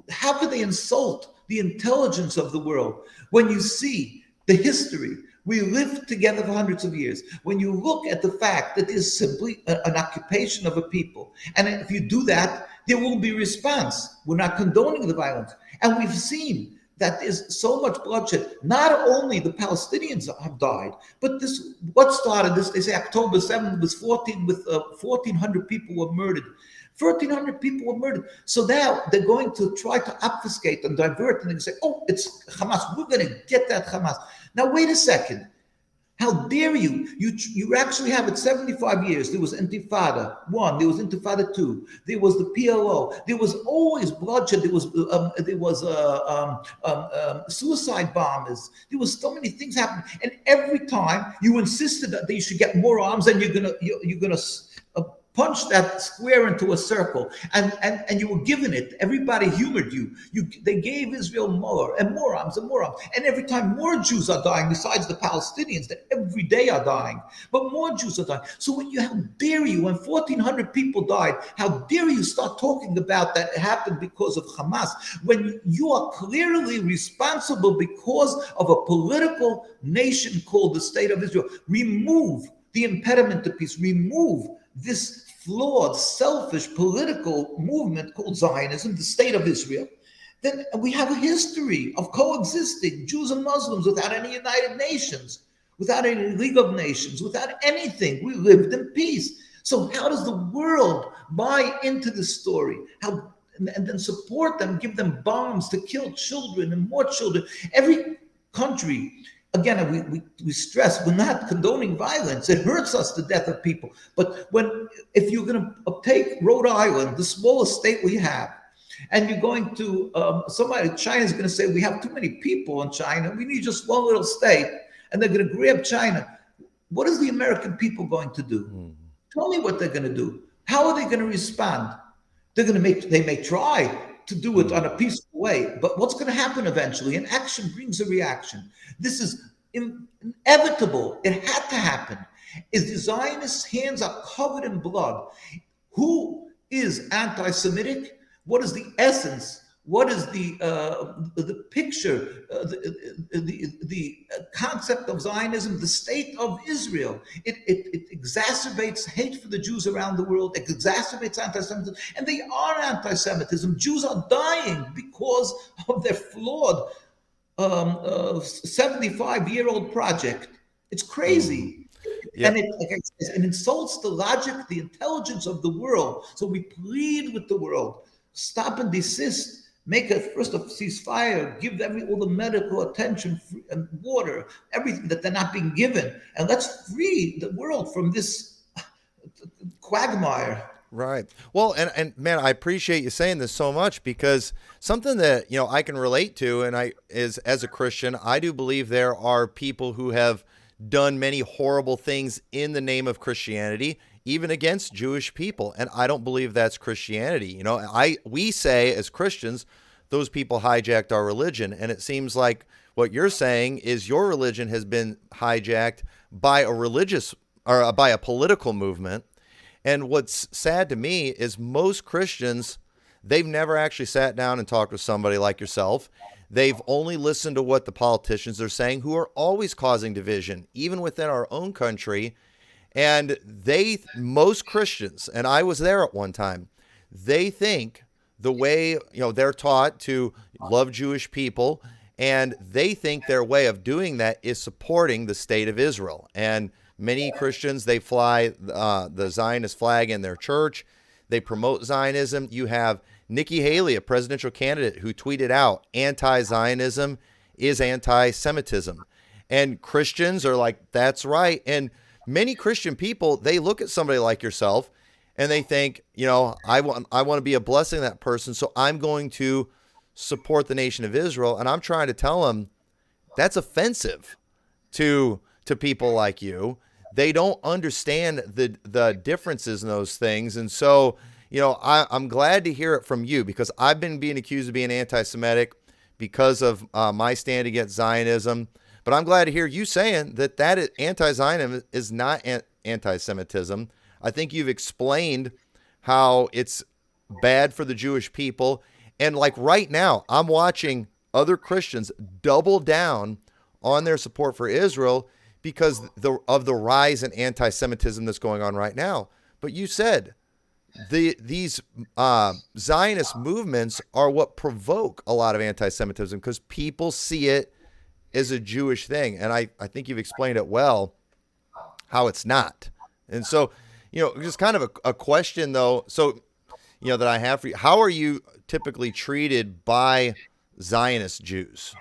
how could they insult the intelligence of the world when you see the history? We lived together for hundreds of years. When you look at the fact that it is simply an occupation of a people, and if you do that, there will be response. We're not condoning the violence. And we've seen that there's so much bloodshed. Not only the Palestinians have died, but what started this, they say October 7th was 1,400 people were murdered. 1,400 people were murdered. So now they're going to try to obfuscate and divert, and they say, oh, it's Hamas. We're going to get that Hamas. Now, wait a second. How dare you? You actually have it 75 years. There was Intifada 1. There was Intifada 2. There was the PLO. There was always bloodshed. There was suicide bombers. There was so many things happening. And every time you insisted that they should get more arms, and you're gonna punched that square into a circle, and you were given it. Everybody humored you. They gave Israel more and more arms and more arms. And every time more Jews are dying, besides the Palestinians that every day are dying, but more Jews are dying. So how dare you, when 1,400 people died, how dare you start talking about that it happened because of Hamas, when you are clearly responsible because of a political nation called the State of Israel. Remove the impediment to peace. Remove this flawed, selfish political movement called Zionism, the State of Israel. Then we have a history of coexisting, Jews and Muslims, without any United Nations, without any League of Nations, without anything. We lived in peace. So how does the world buy into this story? And then support them, give them bombs to kill children and more children? Every country, again, we stress we're not condoning violence. It hurts us, the death of people. But if you're going to take Rhode Island, the smallest state we have, and you're going to China's going to say we have too many people in China. We need just one little state, and they're going to grab China. What is the American people going to do? Tell me what they're going to do. How are they going to respond? They may try to do it on a peaceful way, but what's going to happen eventually? And action brings a reaction. This is inevitable. It had to happen. If the Zionists' hands are covered in blood, who is anti-Semitic? What is the essence? What is the picture, the concept of Zionism, the State of Israel? It exacerbates hate for the Jews around the world. It exacerbates anti-Semitism, and they are anti-Semitism. Jews are dying because of their flawed 75-year-old project. It's crazy. Yep. And it insults the logic, the intelligence of the world. So we plead with the world, stop and desist. Make first a ceasefire, give all the medical attention and water, everything that they're not being given. And let's free the world from this quagmire. Right. Well, and man, I appreciate you saying this so much, because something that, I can relate to, and as a Christian, I do believe there are people who have done many horrible things in the name of Christianity, even against Jewish people. And I don't believe that's Christianity. We say as Christians, those people hijacked our religion. And it seems like what you're saying is your religion has been hijacked by a by a political movement. And what's sad to me is most Christians, they've never actually sat down and talked with somebody like yourself. They've only listened to what the politicians are saying, who are always causing division, even within our own country. And most Christians, and I was there at one time, they think the way, they're taught to love Jewish people, and they think their way of doing that is supporting the State of Israel. And many Christians, they fly the Zionist flag in their church. They promote Zionism. You have Nikki Haley, a presidential candidate, who tweeted out, anti-Zionism is anti-Semitism. And Christians are like, that's right. And many Christian people, they look at somebody like yourself and they think, I want to be a blessing to that person, so I'm going to support the nation of Israel. And I'm trying to tell them that's offensive to people like you. They don't understand the differences in those things. And so, I'm glad to hear it from you, because I've been being accused of being anti-Semitic because of my stand against Zionism. But I'm glad to hear you saying that anti-Zionism is not anti-Semitism. I think you've explained how it's bad for the Jewish people. And like right now, I'm watching other Christians double down on their support for Israel because of the rise in anti-Semitism that's going on right now. But you said these Zionist movements are what provoke a lot of anti-Semitism, because people see it as a Jewish thing. And I think you've explained it well, how it's not. And so, just kind of a question though, that I have for you. How are you typically treated by Zionist Jews?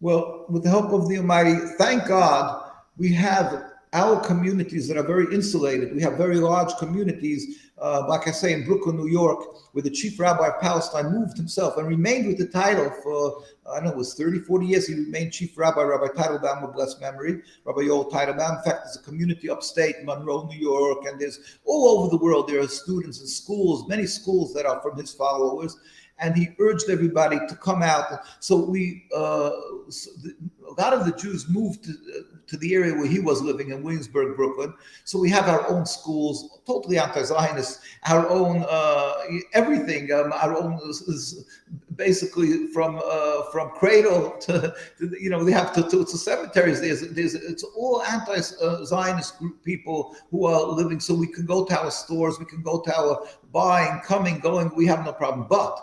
Well, with the help of the Almighty, thank God, we have our communities that are very insulated. We have very large communities, like I say, in Brooklyn, New York, where the chief rabbi of Palestine moved himself and remained with the title for, I don't know, it was 30, 40 years. He remained chief rabbi, Rabbi Teitelbaum of blessed memory, Rabbi Yoel Teitelbaum. In fact, there's a community upstate, Monroe, New York, and there's all over the world. There are students in schools, many schools that are from his followers. And he urged everybody to come out. So a lot of the Jews moved to the area where he was living in Williamsburg, Brooklyn. So we have our own schools, totally anti-Zionist, our own everything, our own basically from cradle to they have to cemeteries. It's all anti-Zionist group people who are living. So we can go to our stores, we can go to our buying, coming, going. We have no problem, but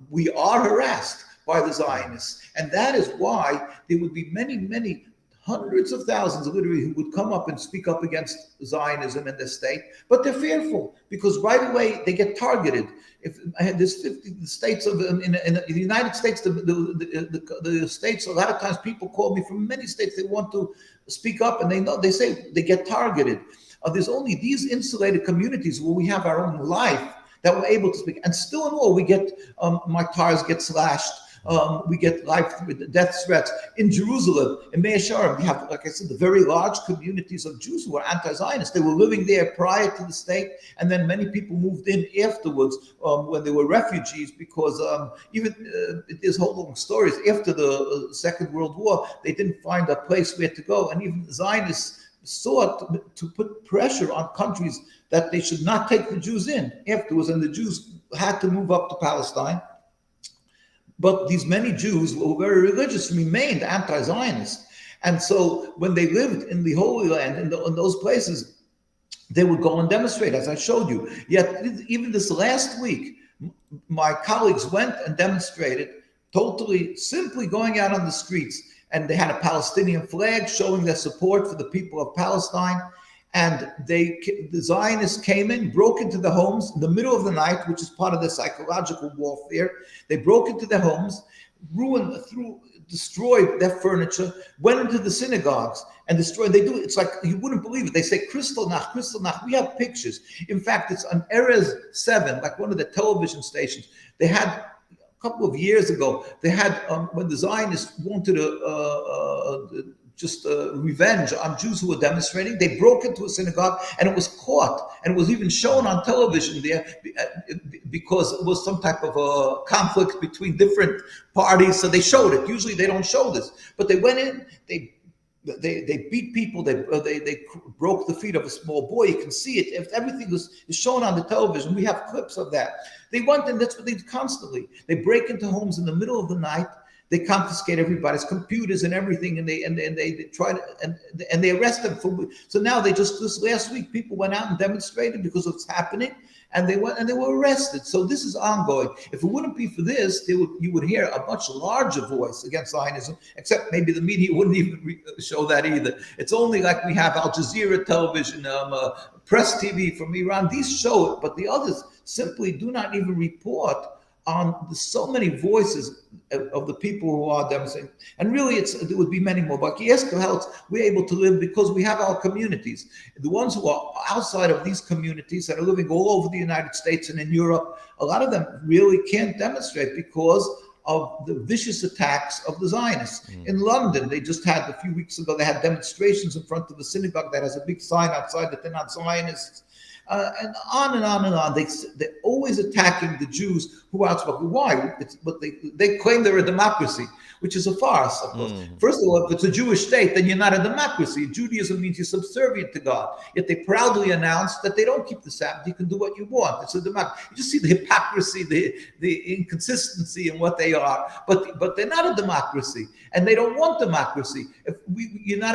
we are harassed by the Zionists. And that is why there would be many, many hundreds of thousands, literally, who would come up and speak up against Zionism in the state. But they're fearful because right away they get targeted. If there's 50 states in the United States, the states, a lot of times people call me from many states, they want to speak up and they say they get targeted. There's only these insulated communities where we have our own life that we're able to speak. And still in all, we get, my tires get slashed. We get death threats. In Jerusalem, in Mea Shearim, we have, like I said, the very large communities of Jews who are anti-Zionist. They were living there prior to the state, and then many people moved in afterwards when they were refugees, because there's whole long stories. After the Second World War, they didn't find a place where to go, and even Zionists sought to put pressure on countries that they should not take the Jews in afterwards, and the Jews had to move up to Palestine. But these many Jews who were very religious remained anti-Zionist. And so when they lived in the Holy Land, in those places, they would go and demonstrate, as I showed you. Yet even this last week, my colleagues went and demonstrated, totally, simply going out on the streets. And they had a Palestinian flag showing their support for the people of Palestine. And the Zionists came in, broke into the homes in the middle of the night, which is part of their psychological warfare. They broke into their homes, destroyed their furniture, went into the synagogues and destroyed. They do it. It's like, you wouldn't believe it. They say Kristallnacht, Kristallnacht. We have pictures. In fact, it's on Erez 7, like one of the television stations. They had a couple of years ago, they had, when the Zionists wanted revenge on Jews who were demonstrating, they broke into a synagogue and it was caught, and it was even shown on television there because it was some type of a conflict between different parties, so they showed it. Usually they don't show this, but they went in, they beat people, they broke the feet of a small boy. You can see it. If everything is shown on the television, we have clips of that. They went in, that's what they do constantly. They break into homes in the middle of the night. They confiscate everybody's computers and everything, and they try to and they arrest them for. So now this last week, people went out and demonstrated because of what's happening, and they went and they were arrested. So this is ongoing. If it wouldn't be for this, you would hear a much larger voice against Zionism. Except maybe the media wouldn't even show that either. It's only like we have Al Jazeera television, Press TV from Iran. These show it, but the others simply do not even report on so many voices of the people who are demonstrating. And really, there would be many more. But we're able to live because we have our communities. The ones who are outside of these communities that are living all over the United States and in Europe, a lot of them really can't demonstrate because of the vicious attacks of the Zionists. In London, they just had, a few weeks ago, they had demonstrations in front of the synagogue that has a big sign outside that they're not Zionists. And on and on and on. They're always attacking the Jews who are outspoken. Why? But they claim they're a democracy, which is a farce, of course. First of all, if it's a Jewish state, then you're not a democracy. Judaism means you're subservient to God. Yet they proudly announce that they don't keep the Sabbath. You can do what you want. It's a democracy. You just see the hypocrisy, the inconsistency in what they are. But they're not a democracy, and they don't want democracy. You're not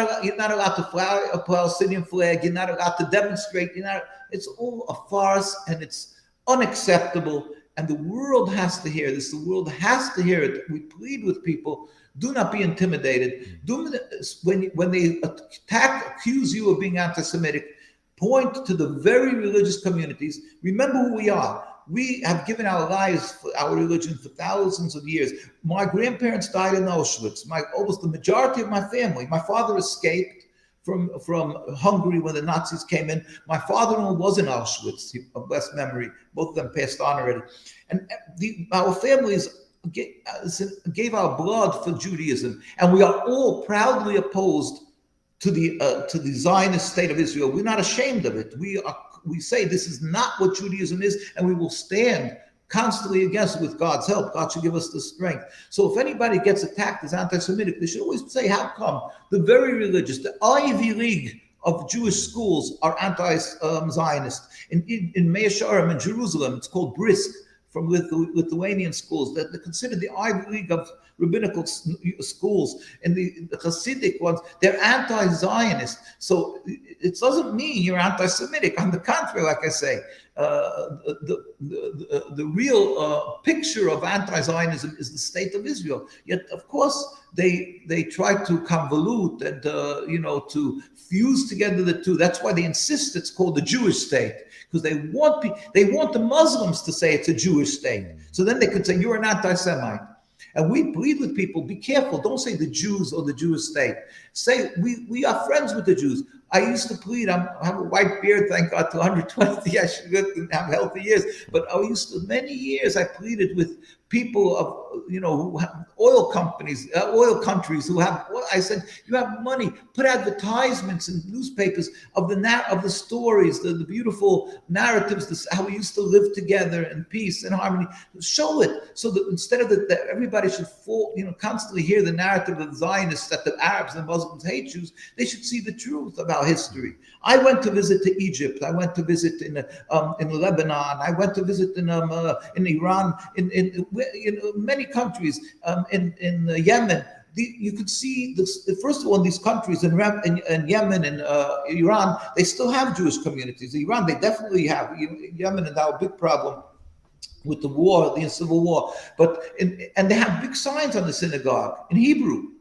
allowed to fly a Palestinian flag. You're not allowed to demonstrate. It's all a farce, and it's unacceptable. And the world has to hear this. The world has to hear it. We plead with people: do not be intimidated. When they accuse you of being anti-Semitic, point to the very religious communities. Remember who we are. We have given our lives for our religion for thousands of years. My grandparents died in Auschwitz. Almost the majority of my family. My father escaped from Hungary when the Nazis came in. My father-in-law was in Auschwitz, of blessed memory. Both of them passed on already. And our families gave our blood for Judaism, and we are all proudly opposed to the Zionist state of Israel. We're not ashamed of it. We say this is not what Judaism is, and we will stand constantly against it with God's help. God should give us the strength. So if anybody gets attacked as anti-Semitic, they should always say, how come the very religious, the Ivy League of Jewish schools are anti-Zionist? In Mea Shearim in Jerusalem, it's called Brisk, from Lithuanian schools, that they consider the Ivy League of rabbinical schools, and the Hasidic ones, they're anti-Zionist. So it doesn't mean you're anti-Semitic. On the contrary, like I say, the real picture of anti-Zionism is the state of Israel. Yet, of course, they try to convolute and to fuse together the two. That's why they insist it's called the Jewish state, because they want the Muslims to say it's a Jewish state. So then they could say you're an anti-Semite. And we plead with people, be careful. Don't say the Jews or the Jewish state. Say we are friends with the Jews. I used to plead. I have a white beard, thank God, to 120. I should have healthy years. But many years I pleaded with people of, who have oil companies, oil countries who have. I said, you have money, put advertisements in newspapers of the stories, the beautiful narratives, how we used to live together in peace and harmony. Show it, so that instead of that everybody should constantly hear the narrative of the Zionists that the Arabs and Muslims hate Jews. They should see the truth of our history. I went to visit to Egypt. I went to visit in Lebanon. I went to visit in Iran, in many countries, in Yemen. You could see this. First of all, in these countries, in Yemen and Iran, they still have Jewish communities. In Iran, they definitely have. Yemen is now a big problem with the war, the civil war. And they have big signs on the synagogue in Hebrew.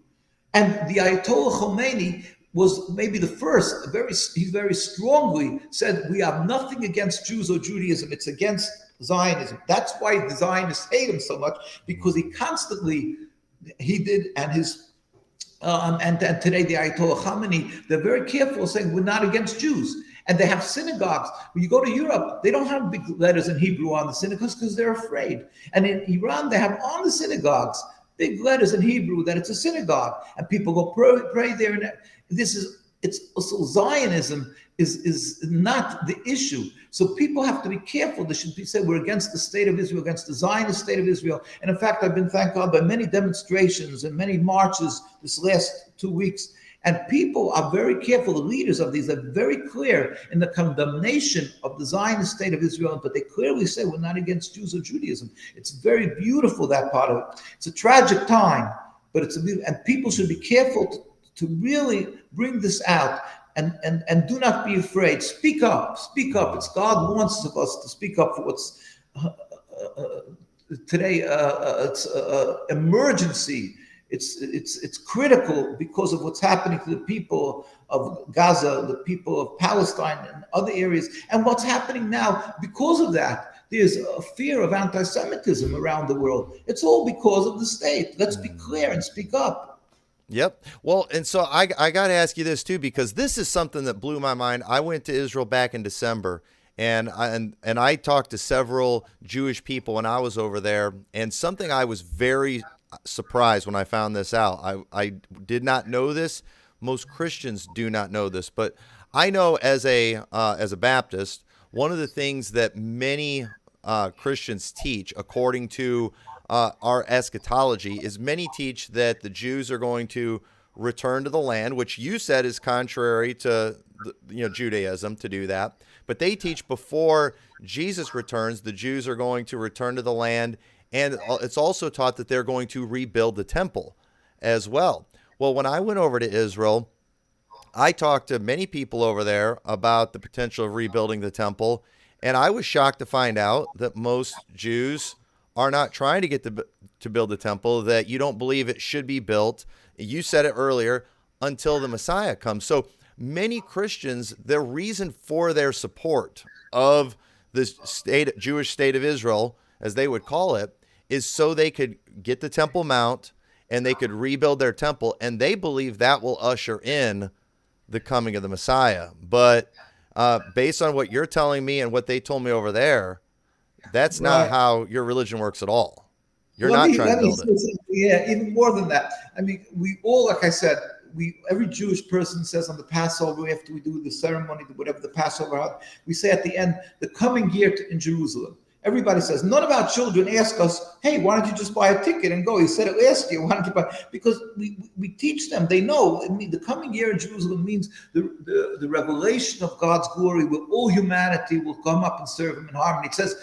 And the Ayatollah Khomeini was maybe the first. He very strongly said, we have nothing against Jews or Judaism. It's against Zionism. That's why the Zionists hate him so much, because he did, and his and today the Ayatollah Khamenei, they're very careful saying we're not against Jews. And they have synagogues. When you go to Europe, they don't have big letters in Hebrew on the synagogues because they're afraid. And in Iran, they have on the synagogues big letters in Hebrew that it's a synagogue, and people go pray there. And it's also Zionism is not the issue. So people have to be careful. They should be said we're against the state of Israel, against the Zionist state of Israel. And in fact, I've been, thank God, by many demonstrations and many marches this last 2 weeks. And people are very careful. The leaders of these are very clear in the condemnation of the Zionist state of Israel, but they clearly say we're not against Jews or Judaism. It's very beautiful, that part of it. It's a tragic time, but and people should be careful to really bring this out and do not be afraid. Speak up, speak up. It's God wants of us to speak up for what's today. It's emergency. It's critical because of what's happening to the people of Gaza, the people of Palestine and other areas, and what's happening now because of that. There's a fear of anti-Semitism around the world. It's all because of the state. Let's be clear and speak up. Yep. Well, and so I got to ask you this too, because this is something that blew my mind. I went to Israel back in December, and I talked to several Jewish people when I was over there, and something I was very surprised when I found this out. I did not know this. Most Christians do not know this, but I know as a Baptist, one of the things that many Christians teach, according to our eschatology, is many teach that the Jews are going to return to the land, which you said is contrary to Judaism to do that. But they teach before Jesus returns, the Jews are going to return to the land, and it's also taught that they're going to rebuild the temple as well. Well, when I went over to Israel, I talked to many people over there about the potential of rebuilding the temple, and I was shocked to find out that most Jews are not trying to get to build the temple, that you don't believe it should be built. You said it earlier, until the Messiah comes. So many Christians, their reason for their support of the Jewish state of Israel, as they would call it, is so they could get the Temple Mount and they could rebuild their temple. And they believe that will usher in the coming of the Messiah. But based on what you're telling me and what they told me over there, that's not Right. how your religion works at all. You're Let not me trying to build say it. something. Yeah, even more than that. I mean, we all, like I said, every Jewish person says on the Passover, after we do the ceremony, whatever the Passover, we say at the end, the coming year in Jerusalem. Everybody says, none of our children ask us, hey, why don't you just buy a ticket and go? You said it last year. Why don't you buy? Because we teach them. They know. I mean, the coming year in Jerusalem means the revelation of God's glory, where all humanity will come up and serve Him in harmony. It says,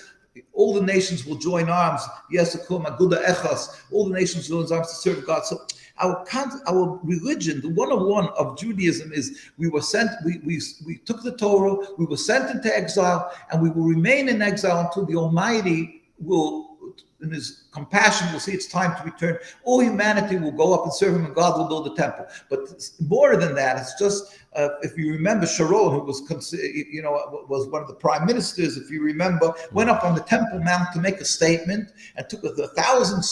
all the nations will join arms. Yes, all the nations will join arms to serve God. So our religion, the 101 of Judaism is we were sent, we took the Torah, we were sent into exile, and we will remain in exile until the Almighty will, in His compassion, will see it's time to return. All humanity will go up and serve Him, and God will build a temple. But more than that, it's just, if you remember, Sharon, who was, was one of the prime ministers, if you remember, went up on the Temple Mount to make a statement and took 1,000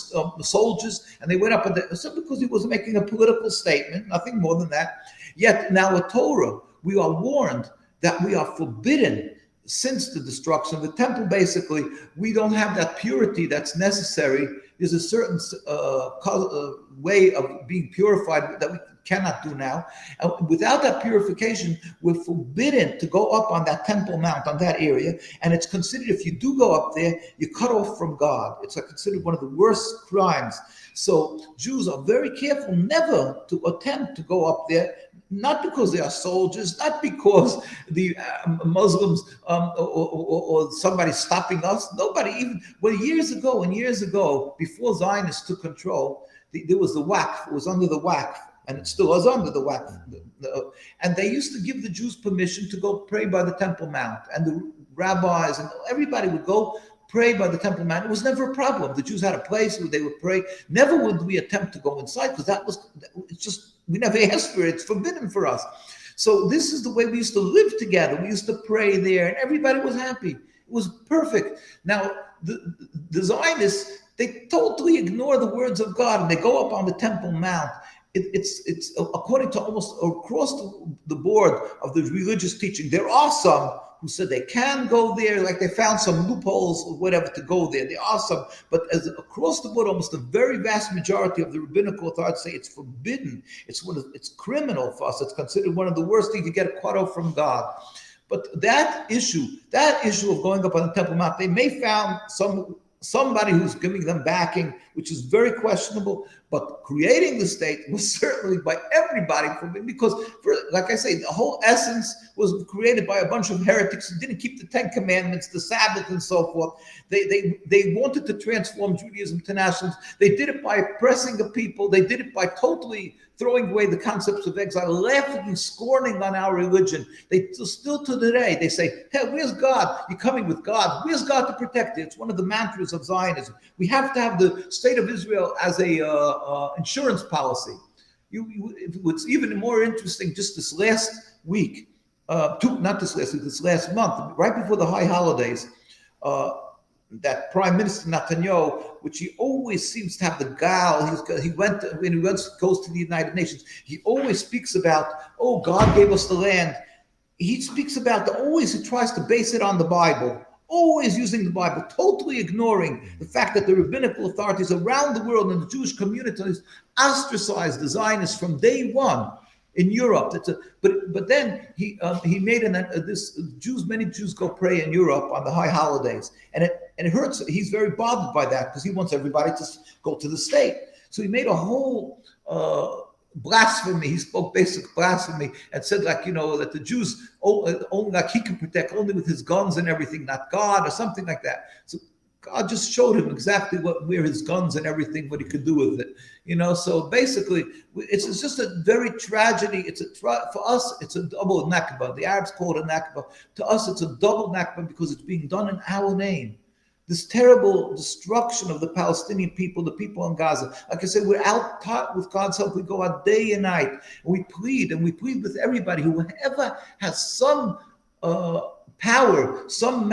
soldiers, and they went up because he was making a political statement, nothing more than that. Yet now with Torah, we are warned that we are forbidden. Since the destruction of the temple, basically, we don't have that purity that's necessary. There's a certain way of being purified that we cannot do now. And without that purification, we're forbidden to go up on that Temple Mount, on that area. And it's considered, if you do go up there, you're cut off from God. It's considered one of the worst crimes. So Jews are very careful never to attempt to go up there, not because they are soldiers, not because the Muslims or somebody stopping us. Nobody, even years ago, before Zionists took control, there was the Waqf. It was under the Waqf, and it still is under the Waqf. And they used to give the Jews permission to go pray by the Temple Mount, and the rabbis and everybody would go pray by the Temple Mount. It was never a problem. The Jews had a place where they would pray. Never would we attempt to go inside, because it's just, we never asked for it. It's forbidden for us. So this is the way we used to live together. We used to pray there, and everybody was happy. It was perfect. Now, the Zionists, they totally ignore the words of God, and they go up on the Temple Mount. It's according to almost across the board of the religious teaching. There are some who said they can go there, like they found some loopholes or whatever to go there. There are some, but as across the board, almost the very vast majority of the rabbinical authorities say it's forbidden. It's criminal for us. It's considered one of the worst things to get cut off from God. But that issue of going up on the Temple Mount, they may found somebody who's giving them backing, which is very questionable. But creating the state was certainly by everybody, because, like I say, the whole essence was created by a bunch of heretics who didn't keep the 10 Commandments, the Sabbath, and so forth. They wanted to transform Judaism to nationalism. They did it by oppressing the people. They did it by totally throwing away the concepts of exile, laughing and scorning on our religion. They still to today, they say, hey, where's God? You're coming with God. Where's God to protect you? It's one of the mantras of Zionism. We have to have the state of Israel as a insurance policy. What's even more interesting, just this last week, this last month, right before the high holidays, that Prime Minister Netanyahu, which he always seems to have the gall, when he goes to the United Nations, he always speaks about, oh, God gave us the land. He speaks about he tries to base it on the Bible, always using the Bible, totally ignoring the fact that the rabbinical authorities around the world and the Jewish communities ostracized the Zionists from day one in Europe. But then he made many Jews go pray in Europe on the high holidays, and it hurts. He's very bothered by that because he wants everybody to go to the state. So he made a whole blasphemy. He spoke basic blasphemy and said, that the Jews only like he can protect only with his guns and everything, not God, or something like that. So God just showed him exactly where his guns and everything, what he could do with it. So basically, it's just a very tragedy. For us, it's a double nakba. The Arabs call it a nakba. To us, it's a double nakba because it's being done in our name. This terrible destruction of the Palestinian people, the people in Gaza. Like I said, we're out taught with God's help. We go out day and night, and we plead with everybody who ever has some power, some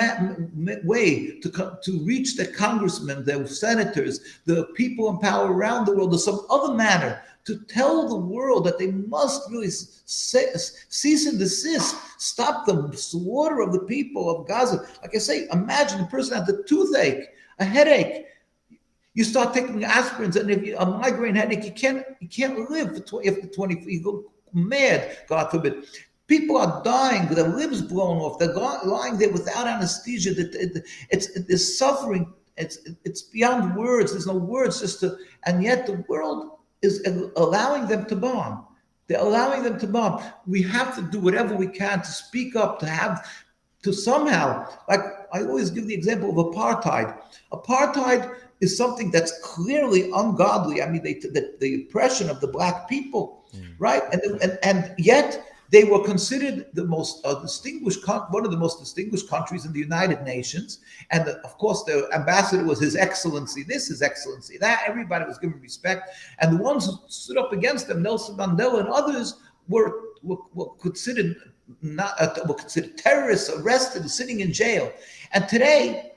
way to reach the congressmen, the senators, the people in power around the world, or some other manner to tell the world that they must really cease and desist, stop the slaughter of the people of Gaza. Like I say, imagine a person has a toothache, a headache. You start taking aspirins, and if you a migraine headache, you can't live for after 20. You go mad, God forbid. People are dying with their limbs blown off. They're lying there without anesthesia. They're suffering. It's beyond words. There's no words and yet the world is allowing them to bomb. They're allowing them to bomb. We have to do whatever we can to speak up, to somehow, like I always give the example of apartheid. Apartheid is something that's clearly ungodly. I mean, the oppression of the black people, right? And yet they were considered the most distinguished, one of the most distinguished countries in the United Nations. And of course, the ambassador was His Excellency this, His Excellency that. Everybody was given respect. And the ones who stood up against them, Nelson Mandela and others, were considered were considered terrorists, arrested, sitting in jail. And today,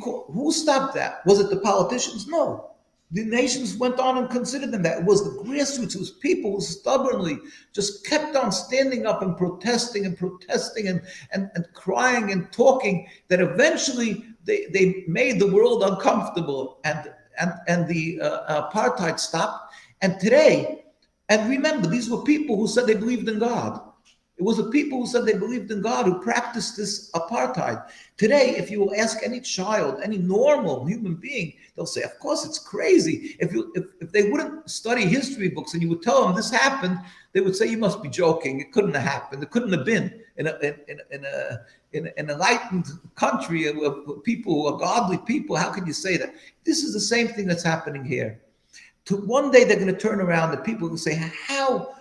who stopped that? Was it the politicians? No. The nations went on and considered them that. It was the grassroots, it was people who stubbornly just kept on standing up and protesting and crying and talking, that eventually they made the world uncomfortable, and the apartheid stopped. And today, and remember, these were people who said they believed in God. It was the people who said they believed in God who practiced this apartheid. Today, if you will ask any child, any normal human being, they'll say, of course, it's crazy. If they wouldn't study history books and you would tell them this happened, they would say, you must be joking. It couldn't have happened. It couldn't have been in an enlightened country of people who are godly people. How can you say that? This is the same thing that's happening here. One day they're going to turn around and people will say, how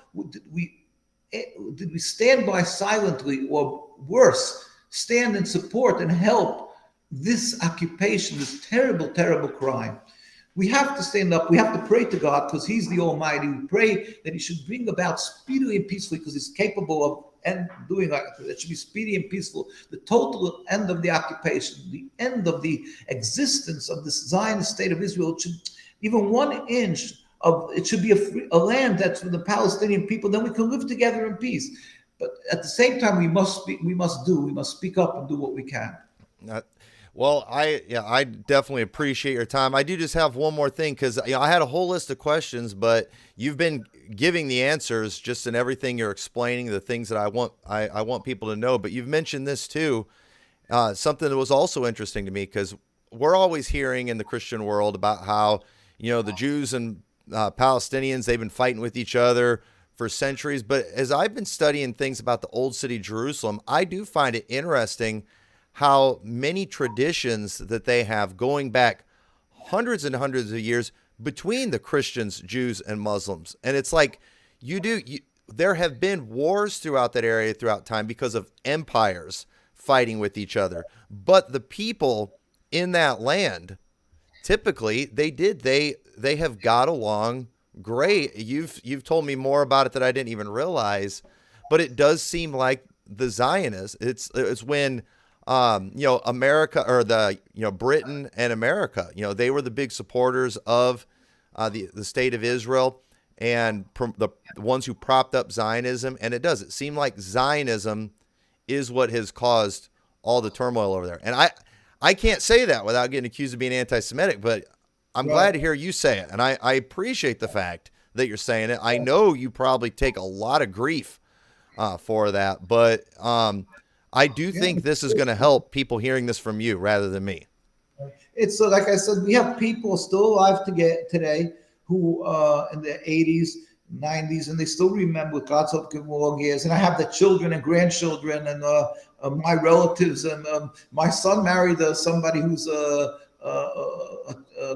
did we stand by silently, or worse, stand in support and help this occupation, this terrible, terrible crime? We have to stand up. We have to pray to God, because He's the Almighty. We pray that He should bring about speedily and peacefully, because He's capable of doing that. It should be speedy and peaceful. The total end of the occupation, the end of the existence of this Zionist state of Israel. It should, even 1 inch it should be a land that's for the Palestinian people. Then we can live together in peace. But at the same time, we must speak up and do what we can. Well, I definitely appreciate your time. I do just have one more thing, because I had a whole list of questions, but you've been giving the answers just in everything you're explaining, the things that I want people to know. But you've mentioned this too, something that was also interesting to me, because we're always hearing in the Christian world about how the Jews and Palestinians, they've been fighting with each other for centuries. But as I've been studying things about the Old City Jerusalem, I do find it interesting how many traditions that they have going back hundreds and hundreds of years between the Christians, Jews, and Muslims. And it's like there have been wars throughout that area throughout time because of empires fighting with each other. But the people in that land, typically they have got along great. You've told me more about it that I didn't even realize, but it does seem like the Zionists, it's when America, or Britain and America, they were the big supporters of the state of Israel, and the ones who propped up Zionism. And it seem like Zionism is what has caused all the turmoil over there. And I can't say that without getting accused of being anti-Semitic, but I'm glad to hear you say it. And I appreciate the fact that you're saying it. I know you probably take a lot of grief for that, but I do think this is going to help people hearing this from you rather than me. It's like I said, we have people still alive today who in the 80s, 90s, and they still remember, with God's help, give long years. And I have the children and grandchildren and my relatives. And my son married somebody who's a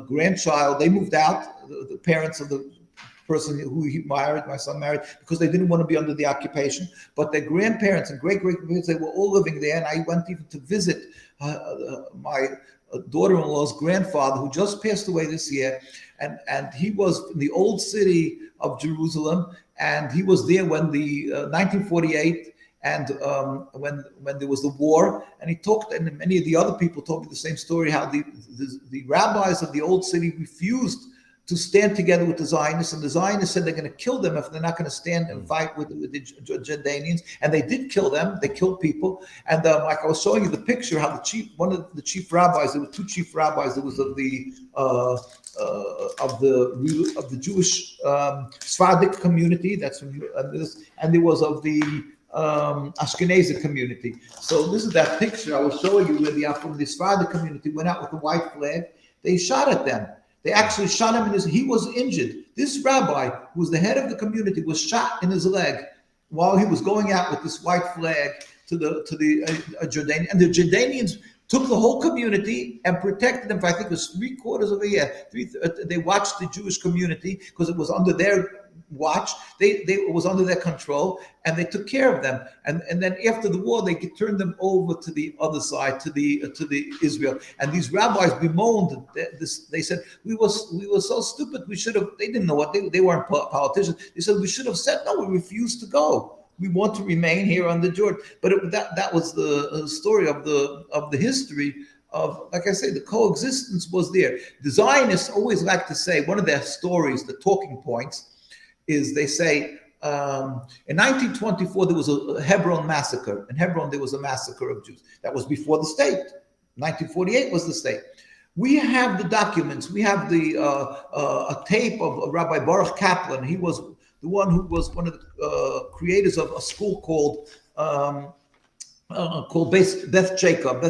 grandchild. They moved out, the parents of the person who my son married, because they didn't want to be under the occupation. But their grandparents and great-great-grandparents, they were all living there. And I went even to visit my daughter-in-law's grandfather, who just passed away this year. And he was in the old city of Jerusalem. And he was there when the 1948 And when there was the war, and he talked, and many of the other people told me the same story, how the rabbis of the old city refused to stand together with the Zionists, and the Zionists said they're going to kill them if they're not going to stand and fight with the Jordanians, and they did kill them. They killed people, and like I was showing you the picture, how one of the chief rabbis, there were two chief rabbis. There was of the Jewish Sephardic community, that's from and there was of the Ashkenazi community. So this is that picture I was showing you, where the Sephardic community went out with a white flag. They shot at them. They actually shot him he was injured. This rabbi, who was the head of the community, was shot in his leg while he was going out with this white flag to the Jordanian. And the Jordanians took the whole community and protected them for, I think it was 3/4 of a year. They watched the Jewish community because it was under their watch. It was under their control, and they took care of them. And then after the war, they turned them over to the other side, to the Israel. And these rabbis bemoaned this. They said, we were so stupid. We should have. They didn't know what they weren't politicians. They said we should have said no. We refused to go. We want to remain here under Jordan. But that was the story of the history of, like I say, the coexistence was there. The Zionists always like to say, one of their stories, the talking points, is they say, in 1924, there was a Hebron massacre. In Hebron, there was a massacre of Jews. That was before the state. 1948 was the state. We have the documents. We have a tape of Rabbi Baruch Kaplan. He was the one who was one of the creators of a school called Beth Jacob.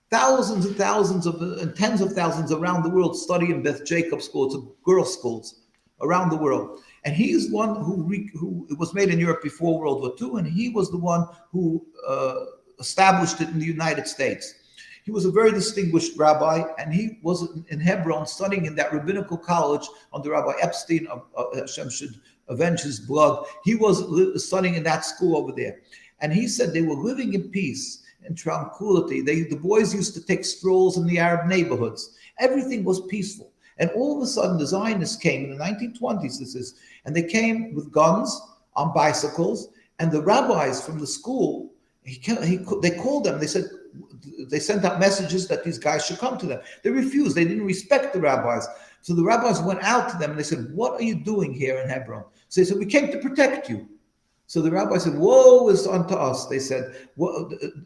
Thousands and thousands and tens of thousands around the world study in Beth Jacob schools, girls' schools around the world. And he is one who was made in Europe before World War II, and he was the one who established it in the United States. He was a very distinguished rabbi, and he was in Hebron studying in that rabbinical college under Rabbi Epstein. Hashem should avenge his blood. He was studying in that school over there. And he said they were living in peace and tranquility. The boys used to take strolls in the Arab neighborhoods. Everything was peaceful. And all of a sudden, the Zionists came in the 1920s, and they came with guns on bicycles. And the rabbis from the school, they called them. They sent out messages that these guys should come to them. They refused. They didn't respect the rabbis. So the rabbis went out to them and they said, "What are you doing here in Hebron?" So they said, "We came to protect you." So the rabbi said, "Woe is unto us." They said,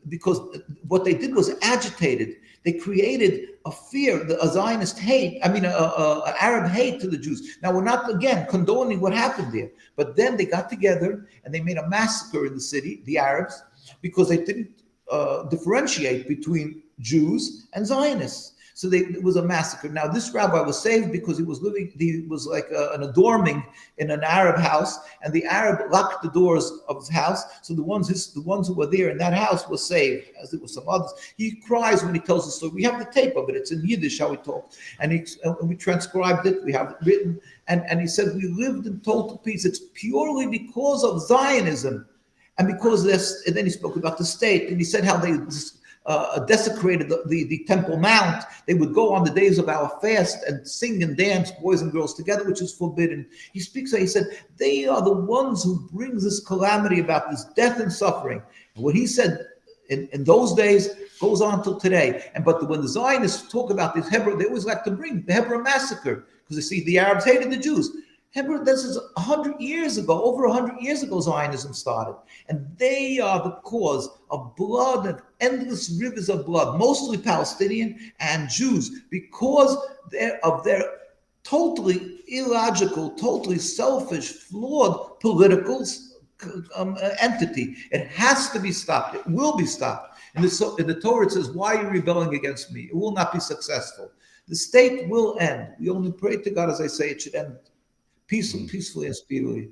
because what they did was agitated. They created a fear, a Zionist hate, an Arab hate to the Jews. Now, we're not, again, condoning what happened there. But then they got together and they made a massacre in the city, the Arabs, because they didn't differentiate between Jews and Zionists. So it was a massacre. Now, this rabbi was saved because he was like an adorning in an Arab house, and the Arab locked the doors of his house. So the ones who were there in that house were saved, as there were some others. He cries when he tells the story. We have the tape of it. It's in Yiddish how he talked. And we transcribed it. We have it written. And he said, we lived in total peace. It's purely because of Zionism. And because this, and then he spoke about the state, and he said how they desecrated the Temple Mount. They would go on the days of our fast and sing and dance, boys and girls together, which is forbidden. He said, they are the ones who brings this calamity about, this death and suffering. And what he said in those days goes on till today. But when the Zionists talk about this Hebron, they always like to bring the Hebron massacre, because they see the Arabs hated the Jews. Hebron, this is 100 years ago, over 100 years ago, Zionism started. And they are the cause of blood and endless rivers of blood, mostly Palestinian and Jews, because of their totally illogical, totally selfish, flawed political entity. It has to be stopped. It will be stopped. In the Torah, it says, why are you rebelling against me? It will not be successful. The state will end. We only pray to God, as I say, it should end peacefully and speedily.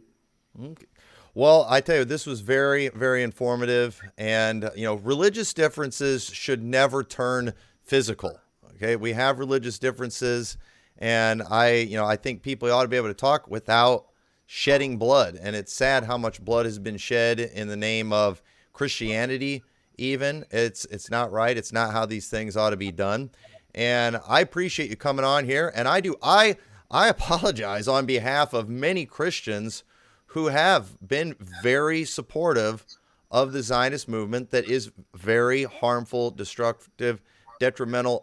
Okay. Well, I tell you, this was very, very informative, and religious differences should never turn physical. Okay, we have religious differences, and I think people ought to be able to talk without shedding blood. And it's sad how much blood has been shed in the name of Christianity. Even it's not right. It's not how these things ought to be done. And I appreciate you coming on here, and I apologize on behalf of many Christians who have been very supportive of the Zionist movement that is very harmful, destructive, detrimental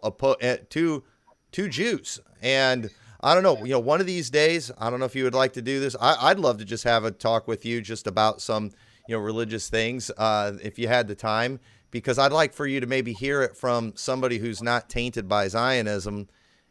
to Jews. And I don't know, one of these days, I don't know if you would like to do this. I'd love to just have a talk with you just about some, religious things, if you had the time, because I'd like for you to maybe hear it from somebody who's not tainted by Zionism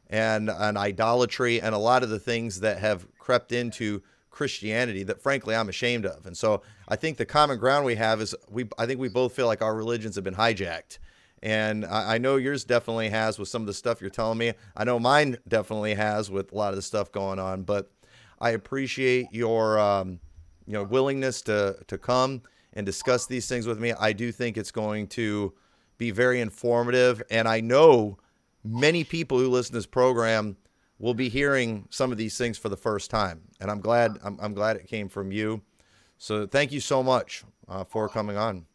and idolatry and a lot of the things that have crept into Christianity that frankly I'm ashamed of. And so I think the common ground we have is I think we both feel like our religions have been hijacked. And I know yours definitely has with some of the stuff you're telling me. I know mine definitely has with a lot of the stuff going on, but I appreciate your willingness to come and discuss these things with me. I do think it's going to be very informative, and I know many people who listen to this program will be hearing some of these things for the first time, and I'm glad it came from you. So thank you so much for coming on.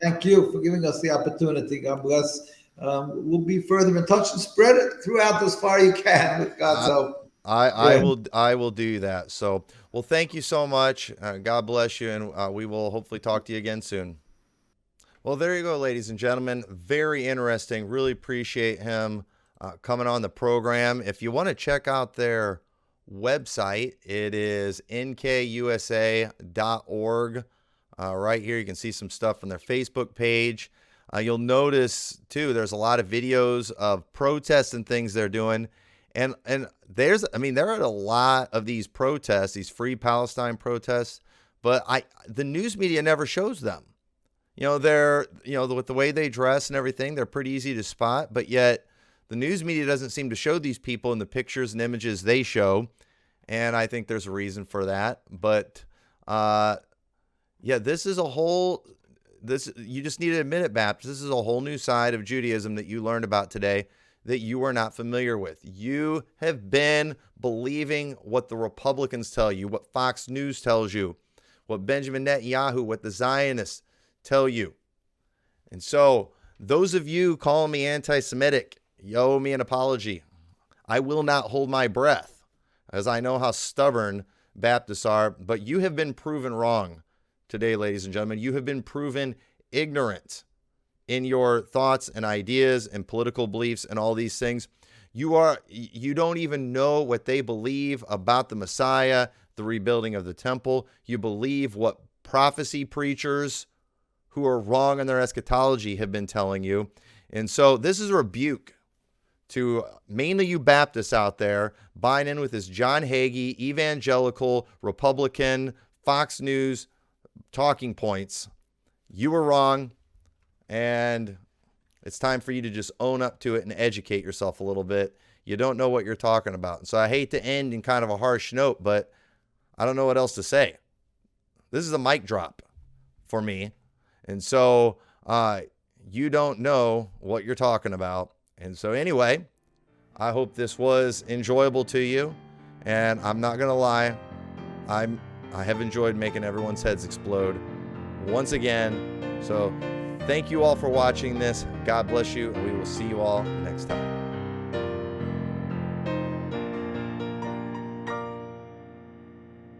Thank you for giving us the opportunity. God bless. We'll be further in touch and spread it throughout as far you can with God's help. I will do that. So, well, thank you so much. God bless you, and we will hopefully talk to you again soon. Well, there you go, ladies and gentlemen. Very interesting. Really appreciate him coming on the program. If you want to check out their website, it is nkusa.org. Right here, you can see some stuff from their Facebook page. You'll notice, too, there's a lot of videos of protests and things they're doing. And there are a lot of these protests, these Free Palestine protests, but the news media never shows them. They're, with the way they dress and everything, they're pretty easy to spot, but yet the news media doesn't seem to show these people in the pictures and images they show. And I think there's a reason for that. But, this is you just need to admit it, Baptist. This is a whole new side of Judaism that you learned about today that you are not familiar with. You have been believing what the Republicans tell you, what Fox News tells you, what Benjamin Netanyahu, what the Zionists tell you. And so those of you calling me anti-Semitic, you owe me an apology. I will not hold my breath, as I know how stubborn Baptists are, but you have been proven wrong today, ladies and gentlemen. You have been proven ignorant in your thoughts and ideas and political beliefs and all these things. You don't even know what they believe about the Messiah, the rebuilding of the temple. You believe what prophecy preachers who are wrong in their eschatology have been telling you. And so this is a rebuke to mainly you Baptists out there buying in with this John Hagee, evangelical, Republican, Fox News talking points. You were wrong, and it's time for you to just own up to it and educate yourself a little bit. You don't know what you're talking about. So I hate to end in kind of a harsh note, but I don't know what else to say. This is a mic drop for me. And so you don't know what you're talking about. And so anyway, I hope this was enjoyable to you. And I'm not going to lie, I have enjoyed making everyone's heads explode once again. So thank you all for watching this. God bless you, and we will see you all next time.